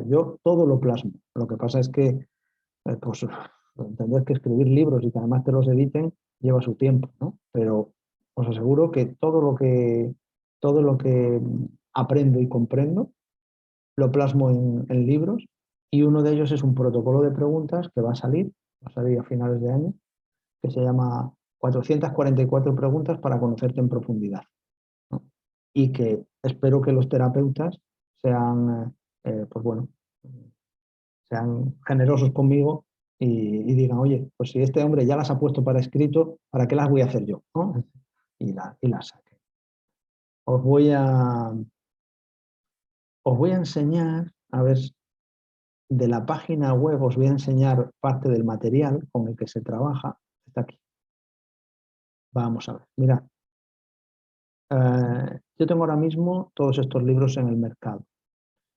Yo todo lo plasmo. Lo que pasa es que pues entender que escribir libros y que además te los editen lleva su tiempo, ¿no? Pero os aseguro que todo lo que aprendo y comprendo lo plasmo en libros, y uno de ellos es un protocolo de preguntas que va a salir a finales de año, que se llama 444 preguntas para conocerte en profundidad, ¿no? Y que espero que los terapeutas sean, pues bueno, sean generosos conmigo y digan, oye, pues si este hombre ya las ha puesto para escrito, ¿para qué las voy a hacer yo? ¿No? Y las saque. Os voy a enseñar, a ver, de la página web os voy a enseñar parte del material con el que se trabaja. Está aquí. Vamos a ver, mirad. Yo tengo ahora mismo todos estos libros en el mercado.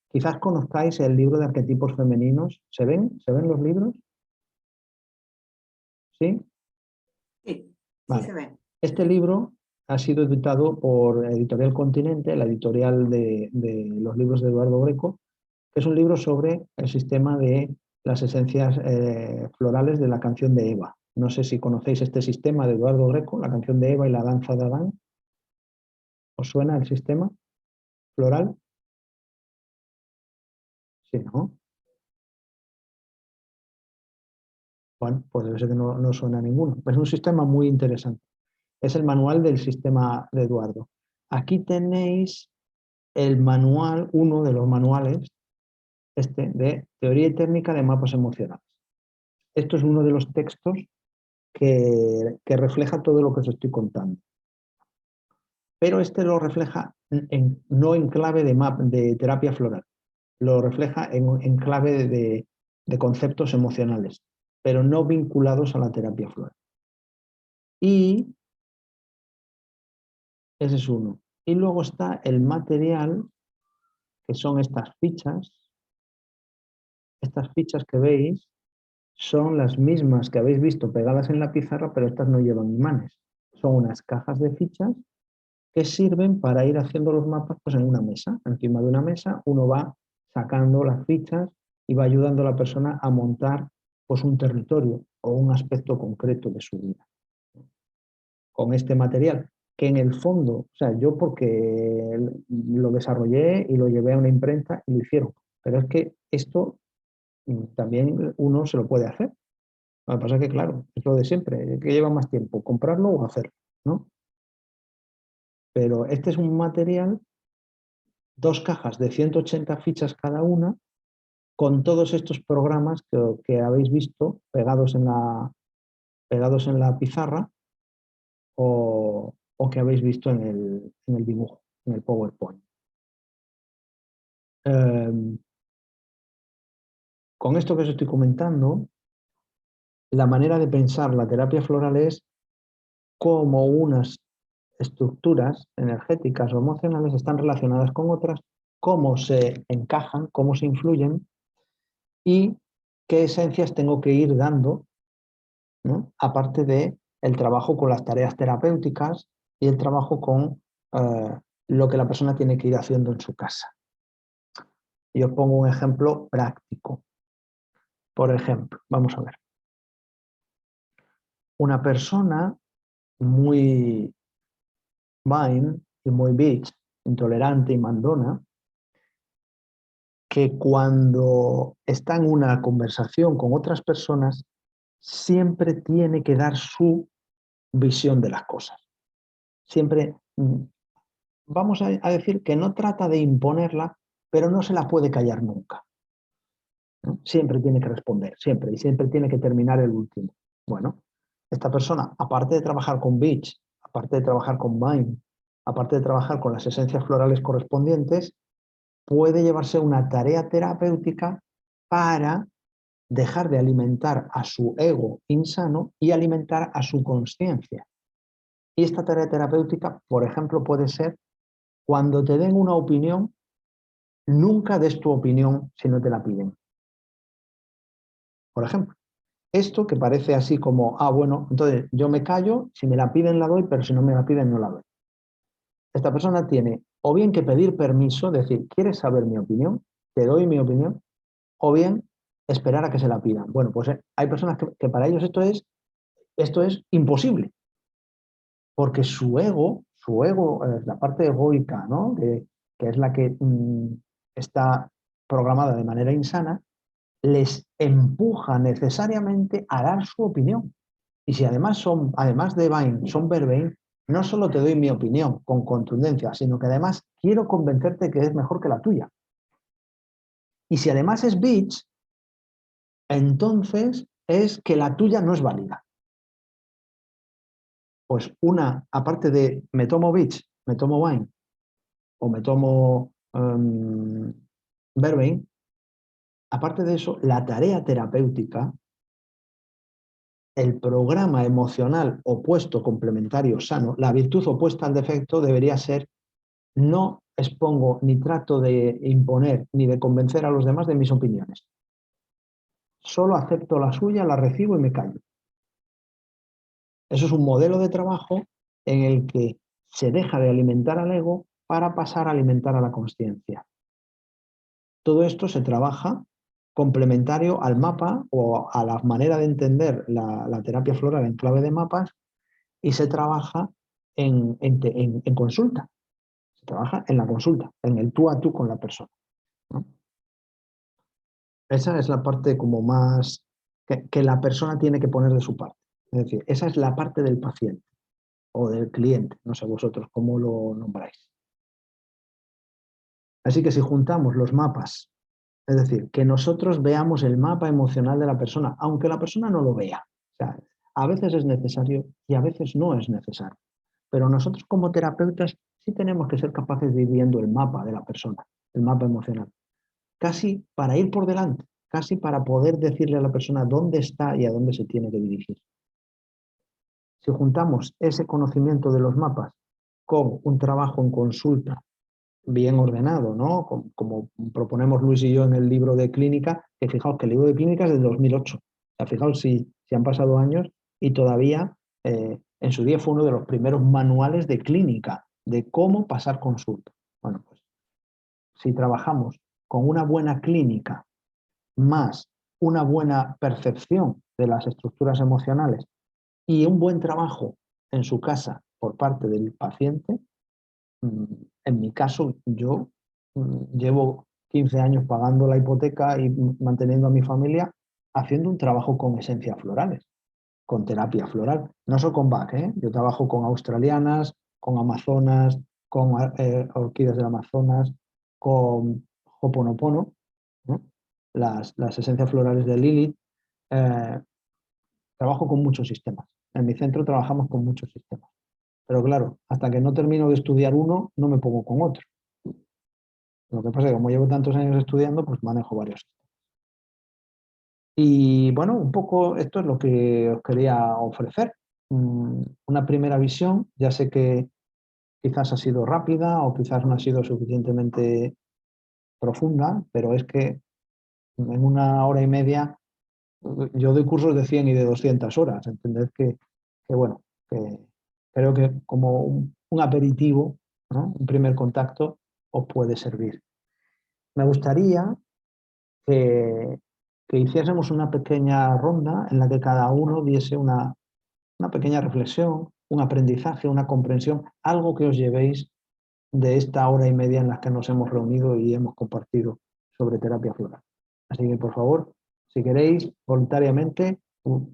Quizás conozcáis el libro de arquetipos femeninos. ¿Se ven? ¿Se ven los libros? ¿Sí? Sí, Vale. sí se ve. Este libro ha sido editado por Editorial Continente, la editorial de los libros de Eduardo Greco, que es un libro sobre el sistema de las esencias florales de la canción de Eva. No sé si conocéis este sistema de Eduardo Greco, la canción de Eva y la danza de Adán. ¿Os suena el sistema floral? Sí, ¿no? Bueno, pues debe ser que no suena a ninguno. Es un sistema muy interesante. Es el manual del sistema de Eduardo. Aquí tenéis el manual, uno de los manuales, de Teoría y Técnica de Mapas Emocionales. Esto es uno de los textos que refleja todo lo que os estoy contando. Pero este lo refleja no en clave de terapia floral, lo refleja en clave de conceptos emocionales, pero no vinculados a la terapia floral. Y ese es uno. Y luego está el material, que son estas fichas. Estas fichas que veis son las mismas que habéis visto pegadas en la pizarra, pero estas no llevan imanes. Son unas cajas de fichas que sirven para ir haciendo los mapas pues, en una mesa. Encima de una mesa uno va sacando las fichas y va ayudando a la persona a montar pues, un territorio o un aspecto concreto de su vida. Con este material, que en el fondo, o sea, yo porque lo desarrollé y lo llevé a una imprenta y lo hicieron, pero es que esto también uno se lo puede hacer. Lo que pasa es que, claro, es lo de siempre, que lleva más tiempo, comprarlo o hacerlo, ¿no? Pero este es un material, 2 cajas de 180 fichas cada una, con todos estos programas que habéis visto pegados en la pizarra o que habéis visto en el dibujo, en el PowerPoint. Con esto que os estoy comentando, la manera de pensar la terapia floral es cómo unas estructuras energéticas o emocionales están relacionadas con otras, cómo se encajan, cómo se influyen y qué esencias tengo que ir dando, ¿no? Aparte de el trabajo con las tareas terapéuticas y el trabajo con lo que la persona tiene que ir haciendo en su casa. Y os pongo un ejemplo práctico. Por ejemplo, vamos a ver. Una persona muy vain y muy bitch, intolerante y mandona, que cuando está en una conversación con otras personas siempre tiene que dar su visión de las cosas. Siempre, vamos a decir que no trata de imponerla, pero no se la puede callar nunca, ¿no? Siempre tiene que responder, siempre, y siempre tiene que terminar el último. Bueno, esta persona, aparte de trabajar con Beach, aparte de trabajar con Vine, aparte de trabajar con las esencias florales correspondientes, puede llevarse una tarea terapéutica para dejar de alimentar a su ego insano y alimentar a su consciencia. Y esta tarea terapéutica, por ejemplo, puede ser cuando te den una opinión, nunca des tu opinión si no te la piden. Por ejemplo, esto que parece así como, bueno, entonces yo me callo, si me la piden la doy, pero si no me la piden no la doy. Esta persona tiene o bien que pedir permiso, decir, ¿quieres saber mi opinión? Te doy mi opinión, o bien esperar a que se la pidan. Bueno, pues hay personas que para ellos esto es imposible, porque su ego, la parte egoica, ¿no? que es la que está programada de manera insana, les empuja necesariamente a dar su opinión. Y si además de Vain, son Vervain, no solo te doy mi opinión con contundencia, sino que además quiero convencerte que es mejor que la tuya. Y si además es Bitch, entonces es que la tuya no es válida. Pues aparte de me tomo Bitch, me tomo Vain, o me tomo Vervain, aparte de eso, la tarea terapéutica, el programa emocional opuesto, complementario, sano, la virtud opuesta al defecto debería ser: no expongo ni trato de imponer ni de convencer a los demás de mis opiniones. Solo acepto la suya, la recibo y me callo. Eso es un modelo de trabajo en el que se deja de alimentar al ego para pasar a alimentar a la consciencia. Todo esto se trabaja complementario al mapa o a la manera de entender la terapia floral en clave de mapas, y se trabaja en consulta. Se trabaja en la consulta, en el tú a tú con la persona, ¿no? Esa es la parte como más que la persona tiene que poner de su parte. Es decir, esa es la parte del paciente o del cliente, no sé vosotros cómo lo nombráis. Así que si juntamos los mapas, es decir, que nosotros veamos el mapa emocional de la persona, aunque la persona no lo vea. O sea, a veces es necesario y a veces no es necesario. Pero nosotros como terapeutas sí tenemos que ser capaces de ir viendo el mapa de la persona, el mapa emocional. Casi para ir por delante, casi para poder decirle a la persona dónde está y a dónde se tiene que dirigir. Si juntamos ese conocimiento de los mapas con un trabajo en consulta bien ordenado, ¿no? Como proponemos Luis y yo en el libro de clínica, que fijaos que el libro de clínica es del 2008. O sea, fijaos si han pasado años y todavía en su día fue uno de los primeros manuales de clínica, de cómo pasar consulta. Bueno, pues si trabajamos con una buena clínica más una buena percepción de las estructuras emocionales y un buen trabajo en su casa por parte del paciente, en mi caso, yo llevo 15 años pagando la hipoteca y manteniendo a mi familia haciendo un trabajo con esencias florales, con terapia floral. No solo con Bach, ¿eh? Yo trabajo con australianas, con amazonas, con orquídeas del Amazonas, con Ho'oponopono, ¿no? Las esencias florales de Lilith. Trabajo con muchos sistemas. En mi centro trabajamos con muchos sistemas. Pero claro, hasta que no termino de estudiar uno, no me pongo con otro. Lo que pasa es que como llevo tantos años estudiando, pues manejo varios. Y bueno, un poco esto es lo que os quería ofrecer. Una primera visión, ya sé que quizás ha sido rápida o quizás no ha sido suficientemente profunda, pero es que en una hora y media yo doy cursos de 100 y de 200 horas. Entended que bueno, que creo que como un aperitivo, ¿no? Un primer contacto os puede servir. Me gustaría que hiciésemos una pequeña ronda en la que cada uno diese una pequeña reflexión, un aprendizaje, una comprensión, algo que os llevéis de esta hora y media en la que nos hemos reunido y hemos compartido sobre terapia floral. Así que, por favor, si queréis, voluntariamente,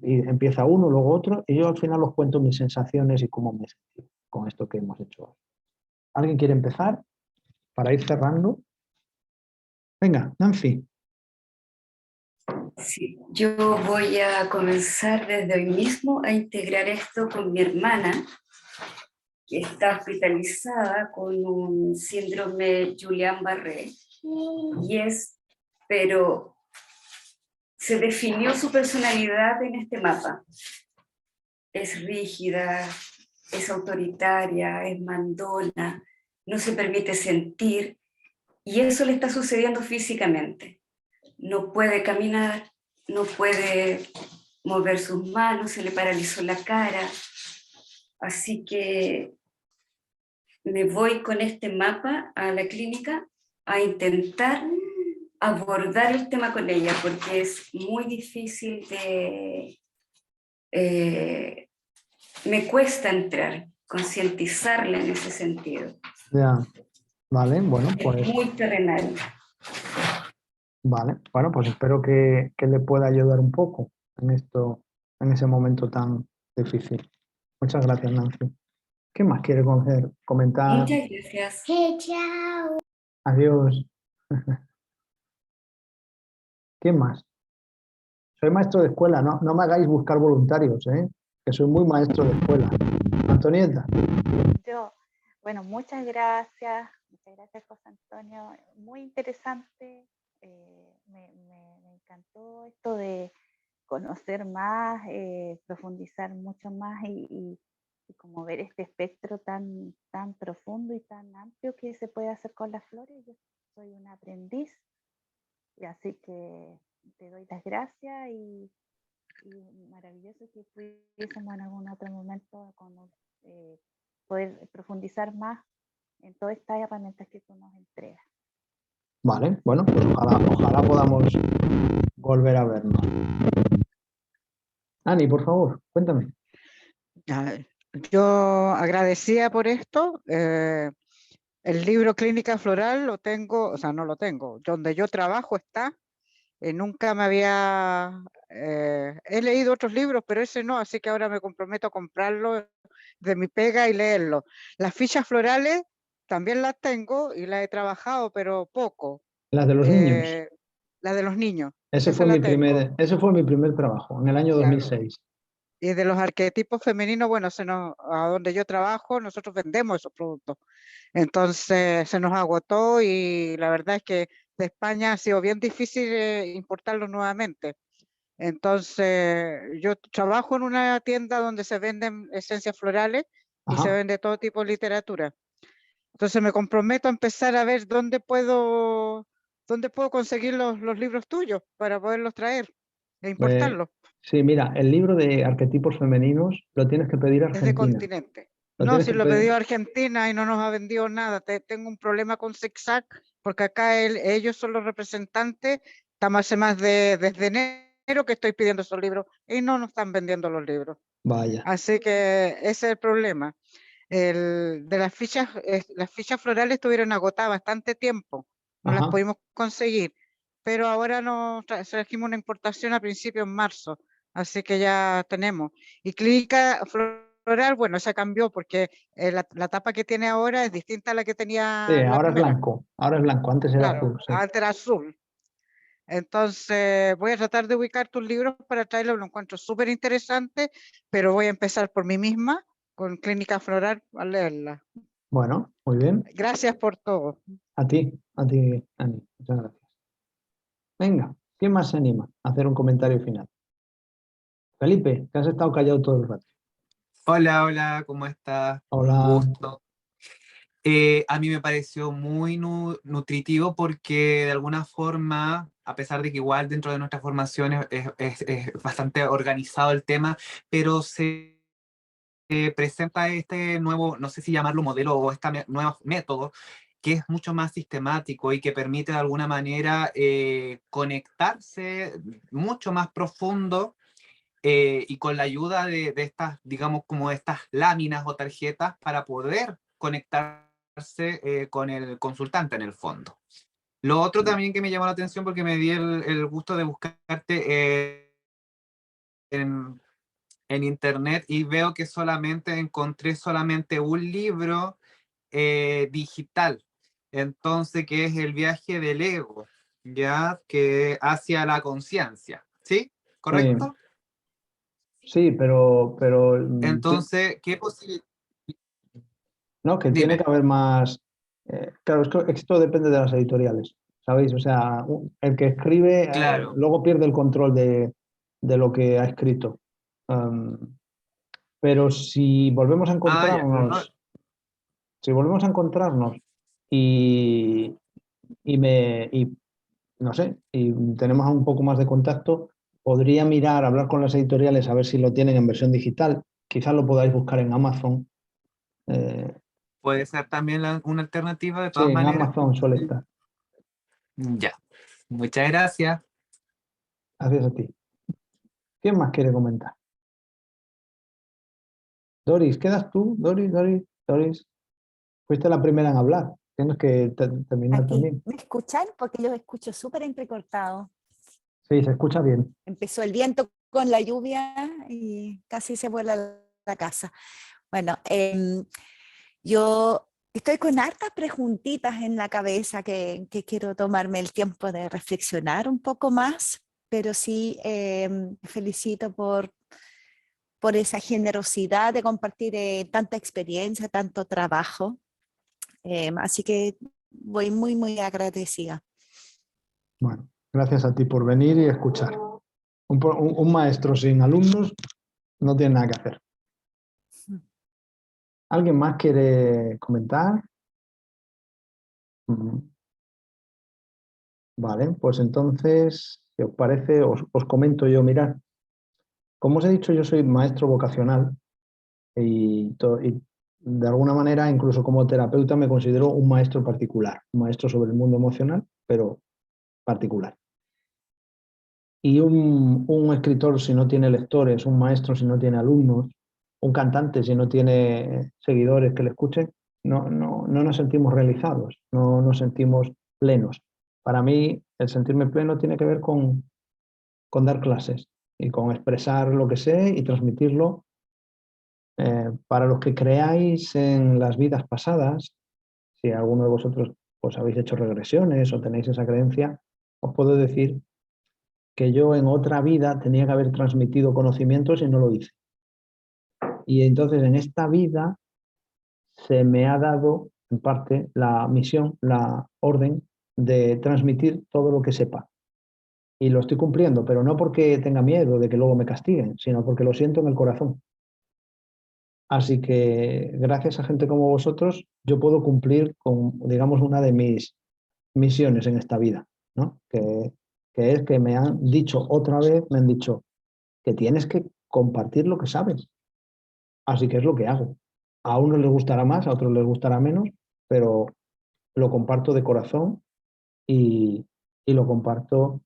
y empieza uno, luego otro, y yo al final os cuento mis sensaciones y cómo me he sentido con esto que hemos hecho hoy. ¿Alguien quiere empezar para ir cerrando? Venga, Nancy. Sí, yo voy a comenzar desde hoy mismo a integrar esto con mi hermana, que está hospitalizada con un síndrome Guillain-Barré, pero se definió su personalidad en este mapa. Es rígida, es autoritaria, es mandona, no se permite sentir, y eso le está sucediendo físicamente. No puede caminar, no puede mover sus manos, se le paralizó la cara. Así que me voy con este mapa a la clínica a intentar abordar el tema con ella, porque es muy difícil de... me cuesta entrar, concientizarla en ese sentido. Ya, vale, bueno, Es pues, muy terrenal. vale, bueno, pues espero que le pueda ayudar un poco en esto, en ese momento tan difícil. Muchas gracias, Nancy. ¿Qué más quiere comentar? Muchas gracias. Chao. Adiós. ¿Qué más? Soy maestro de escuela, no me hagáis buscar voluntarios, ¿eh? Que soy muy maestro de escuela. Antonieta. Bueno, muchas gracias José Antonio, muy interesante, me encantó esto de conocer más, profundizar mucho más y como ver este espectro tan profundo y tan amplio que se puede hacer con las flores. Yo soy una aprendiz, y así que te doy las gracias y maravilloso que pudiésemos en algún otro momento poder profundizar más en todas estas herramientas que tú nos entregas. Vale, bueno, pues ojalá podamos volver a vernos. Ani, por favor, cuéntame. Yo agradecía por esto. El libro Clínica Floral lo tengo, o sea, no lo tengo. Donde yo trabajo está. Nunca me había... he leído otros libros, pero ese no, así que ahora me comprometo a comprarlo de mi pega y leerlo. Las fichas florales también las tengo y las he trabajado, pero poco. Las de los niños. La de los niños. Ese fue mi primer trabajo, en el año 2006. Y de los arquetipos femeninos, bueno, a donde yo trabajo, nosotros vendemos esos productos. Entonces se nos agotó y la verdad es que de España ha sido bien difícil importarlos nuevamente. Entonces yo trabajo en una tienda donde se venden esencias florales y se vende todo tipo de literatura. Entonces me comprometo a empezar a ver dónde puedo conseguir los libros tuyos para poderlos traer e importarlos. Sí, mira, el libro de arquetipos femeninos lo tienes que pedir a Argentina. Es de Continente. No, si lo he pedido a Argentina y no nos ha vendido nada. Tengo un problema con Zigzag porque acá ellos son los representantes. Estamos hace desde enero que estoy pidiendo esos libros y no nos están vendiendo los libros. Vaya. Así que ese es el problema. De las fichas florales estuvieron agotadas bastante tiempo. No las pudimos conseguir. Pero ahora nos trajimos una importación a principios de marzo. Así que ya tenemos. Y Clínica Floral, bueno, se cambió porque la tapa que tiene ahora es distinta a la que tenía Sí, la ahora es primera. blanco. Ahora es blanco, antes era azul. Sí. Antes era azul. Entonces voy a tratar de ubicar tus libros para traerlos. Lo encuentro súper interesante, pero voy a empezar por mí misma con Clínica Floral a leerla. Bueno, muy bien. Gracias por todo. A ti, Ani. Muchas gracias. Venga, ¿quién más se anima a hacer un comentario final? Felipe, que has estado callado todo el rato. Hola, ¿cómo estás? Hola. Un gusto. A mí me pareció muy nutritivo porque de alguna forma, a pesar de que igual dentro de nuestras formaciones es bastante organizado el tema, pero se presenta este nuevo, no sé si llamarlo modelo o este nuevo método, que es mucho más sistemático y que permite de alguna manera conectarse mucho más profundo y con la ayuda de estas, digamos, como estas láminas o tarjetas para poder conectarse con el consultante en el fondo. Lo otro también que me llamó la atención porque me di el gusto de buscarte en internet y veo que encontré solamente un libro digital, entonces que es El viaje del ego, ya que hacia la conciencia, ¿sí? ¿Correcto? Sí, pero entonces, ¿qué posibilidad? No, que tiene que haber más. Claro, esto depende de las editoriales. ¿sabéis? O sea, el que escribe Claro. luego pierde el control de lo que ha escrito. Pero si volvemos a Ah, ya, pero encontrarnos, no, si volvemos a encontrarnos y, y no sé, y tenemos un poco más de contacto, podría mirar, hablar con las editoriales a ver si lo tienen en versión digital. Quizás lo podáis buscar en Amazon. puede ser también una alternativa de Sí, todas en maneras. Amazon suele estar. Ya. Muchas gracias. Gracias a ti. ¿Quién más quiere comentar? Doris, ¿quedas tú? Doris. Fuiste la primera en hablar. Tienes que terminar Aquí, también. ¿me escuchan? Porque yo escucho súper entrecortado. Sí, se escucha bien. Empezó el viento con la lluvia y casi se vuela la casa. Bueno, yo estoy con hartas preguntitas en la cabeza que quiero tomarme el tiempo de reflexionar un poco más, pero sí felicito por esa generosidad de compartir tanta experiencia, tanto trabajo. Así que voy muy, muy agradecida. Bueno, gracias a ti por venir y escuchar. Un maestro sin alumnos no tiene nada que hacer. ¿Alguien más quiere comentar? Vale, pues entonces, si os parece, os comento yo. Mirad, como os he dicho, yo soy maestro vocacional y de alguna manera, incluso como terapeuta, me considero un maestro particular, un maestro sobre el mundo emocional, pero particular. Y un escritor si no tiene lectores, un maestro si no tiene alumnos, un cantante si no tiene seguidores que le escuchen, no nos sentimos realizados, no nos sentimos plenos. Para mí, el sentirme pleno tiene que ver con dar clases y con expresar lo que sé y transmitirlo. Para los que creáis en las vidas pasadas, si alguno de vosotros pues, habéis hecho regresiones o tenéis esa creencia, os puedo decir que yo en otra vida tenía que haber transmitido conocimientos y no lo hice. Y entonces en esta vida se me ha dado, en parte, la misión, la orden de transmitir todo lo que sepa. Y lo estoy cumpliendo, pero no porque tenga miedo de que luego me castiguen, sino porque lo siento en el corazón. Así que gracias a gente como vosotros, yo puedo cumplir con, digamos, una de mis misiones en esta vida, ¿no? Que es que me han dicho otra vez, me han dicho que tienes que compartir lo que sabes. Así que es lo que hago. A unos les gustará más, a otros les gustará menos, pero lo comparto de corazón y lo comparto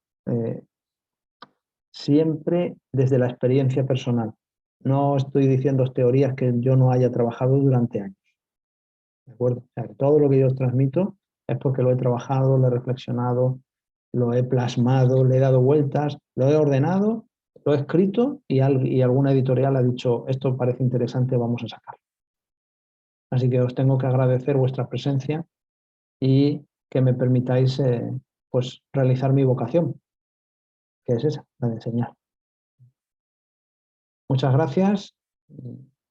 siempre desde la experiencia personal. No estoy diciendo teorías que yo no haya trabajado durante años. ¿De acuerdo? O sea, que todo lo que yo os transmito es porque lo he trabajado, lo he reflexionado, lo he plasmado, le he dado vueltas, lo he ordenado, lo he escrito y alguna editorial ha dicho esto parece interesante, vamos a sacarlo. Así que os tengo que agradecer vuestra presencia y que me permitáis pues, realizar mi vocación, que es esa, la de enseñar. Muchas gracias.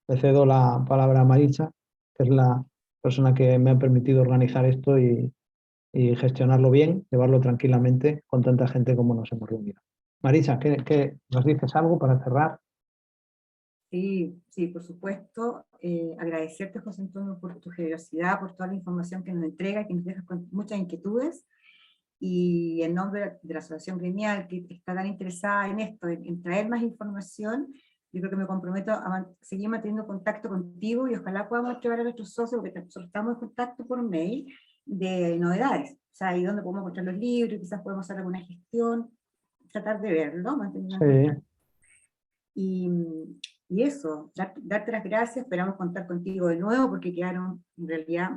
Le cedo la palabra a Maritza, que es la persona que me ha permitido organizar esto y gestionarlo bien, llevarlo tranquilamente con tanta gente como nos hemos reunido. Maritza, ¿qué nos dices algo para cerrar? Sí, sí, por supuesto. Agradecerte, José Antonio, por tu generosidad, por toda la información que nos entrega, que nos deja con muchas inquietudes. Y en nombre de la Asociación Gremial, que está tan interesada en esto, en traer más información, yo creo que me comprometo a seguir manteniendo contacto contigo y ojalá podamos llevar a nuestros socios, porque nosotros estamos en contacto por mail, de novedades. O sea, ahí donde podemos encontrar los libros, quizás podemos hacer alguna gestión, tratar de verlo, mantenernos en contacto. Y eso, darte las gracias, esperamos contar contigo de nuevo porque quedaron en realidad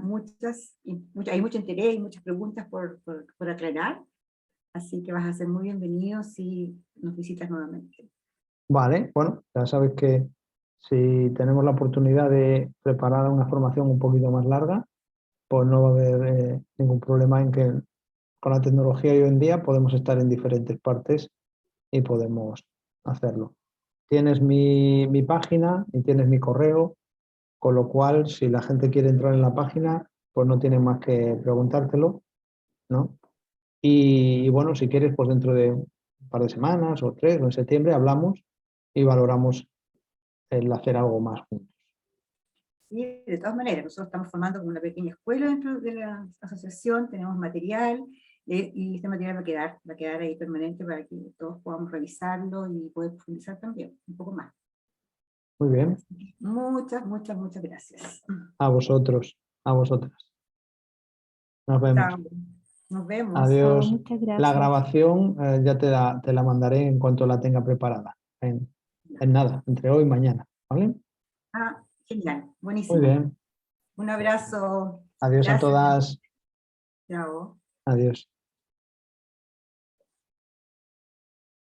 hay mucho interés y muchas preguntas por aclarar, así que vas a ser muy bienvenido si nos visitas nuevamente. Vale, bueno, ya sabes que si tenemos la oportunidad de preparar una formación un poquito más larga, pues no va a haber ningún problema en que con la tecnología hoy en día podemos estar en diferentes partes y podemos hacerlo. Tienes mi página y tienes mi correo, con lo cual si la gente quiere entrar en la página, pues no tiene más que preguntártelo, ¿no? Y bueno, si quieres, pues dentro de un par de semanas o 3 o en septiembre hablamos y valoramos el hacer algo más juntos. Sí, de todas maneras, nosotros estamos formando como una pequeña escuela dentro de la asociación, tenemos material, y este material va a quedar ahí permanente para que todos podamos revisarlo y poder profundizar también un poco más. Muy bien. Muchas, muchas, muchas gracias. A vosotros, a vosotras. Nos vemos. Chao. Nos vemos. Adiós. Muchas La gracias. grabación ya te la mandaré en cuanto la tenga preparada. En nada, entre hoy y mañana. ¿Vale? Ah, genial, Muy buenísimo. bien. Un abrazo. Adiós a Gracias. todas. Chao. Adiós.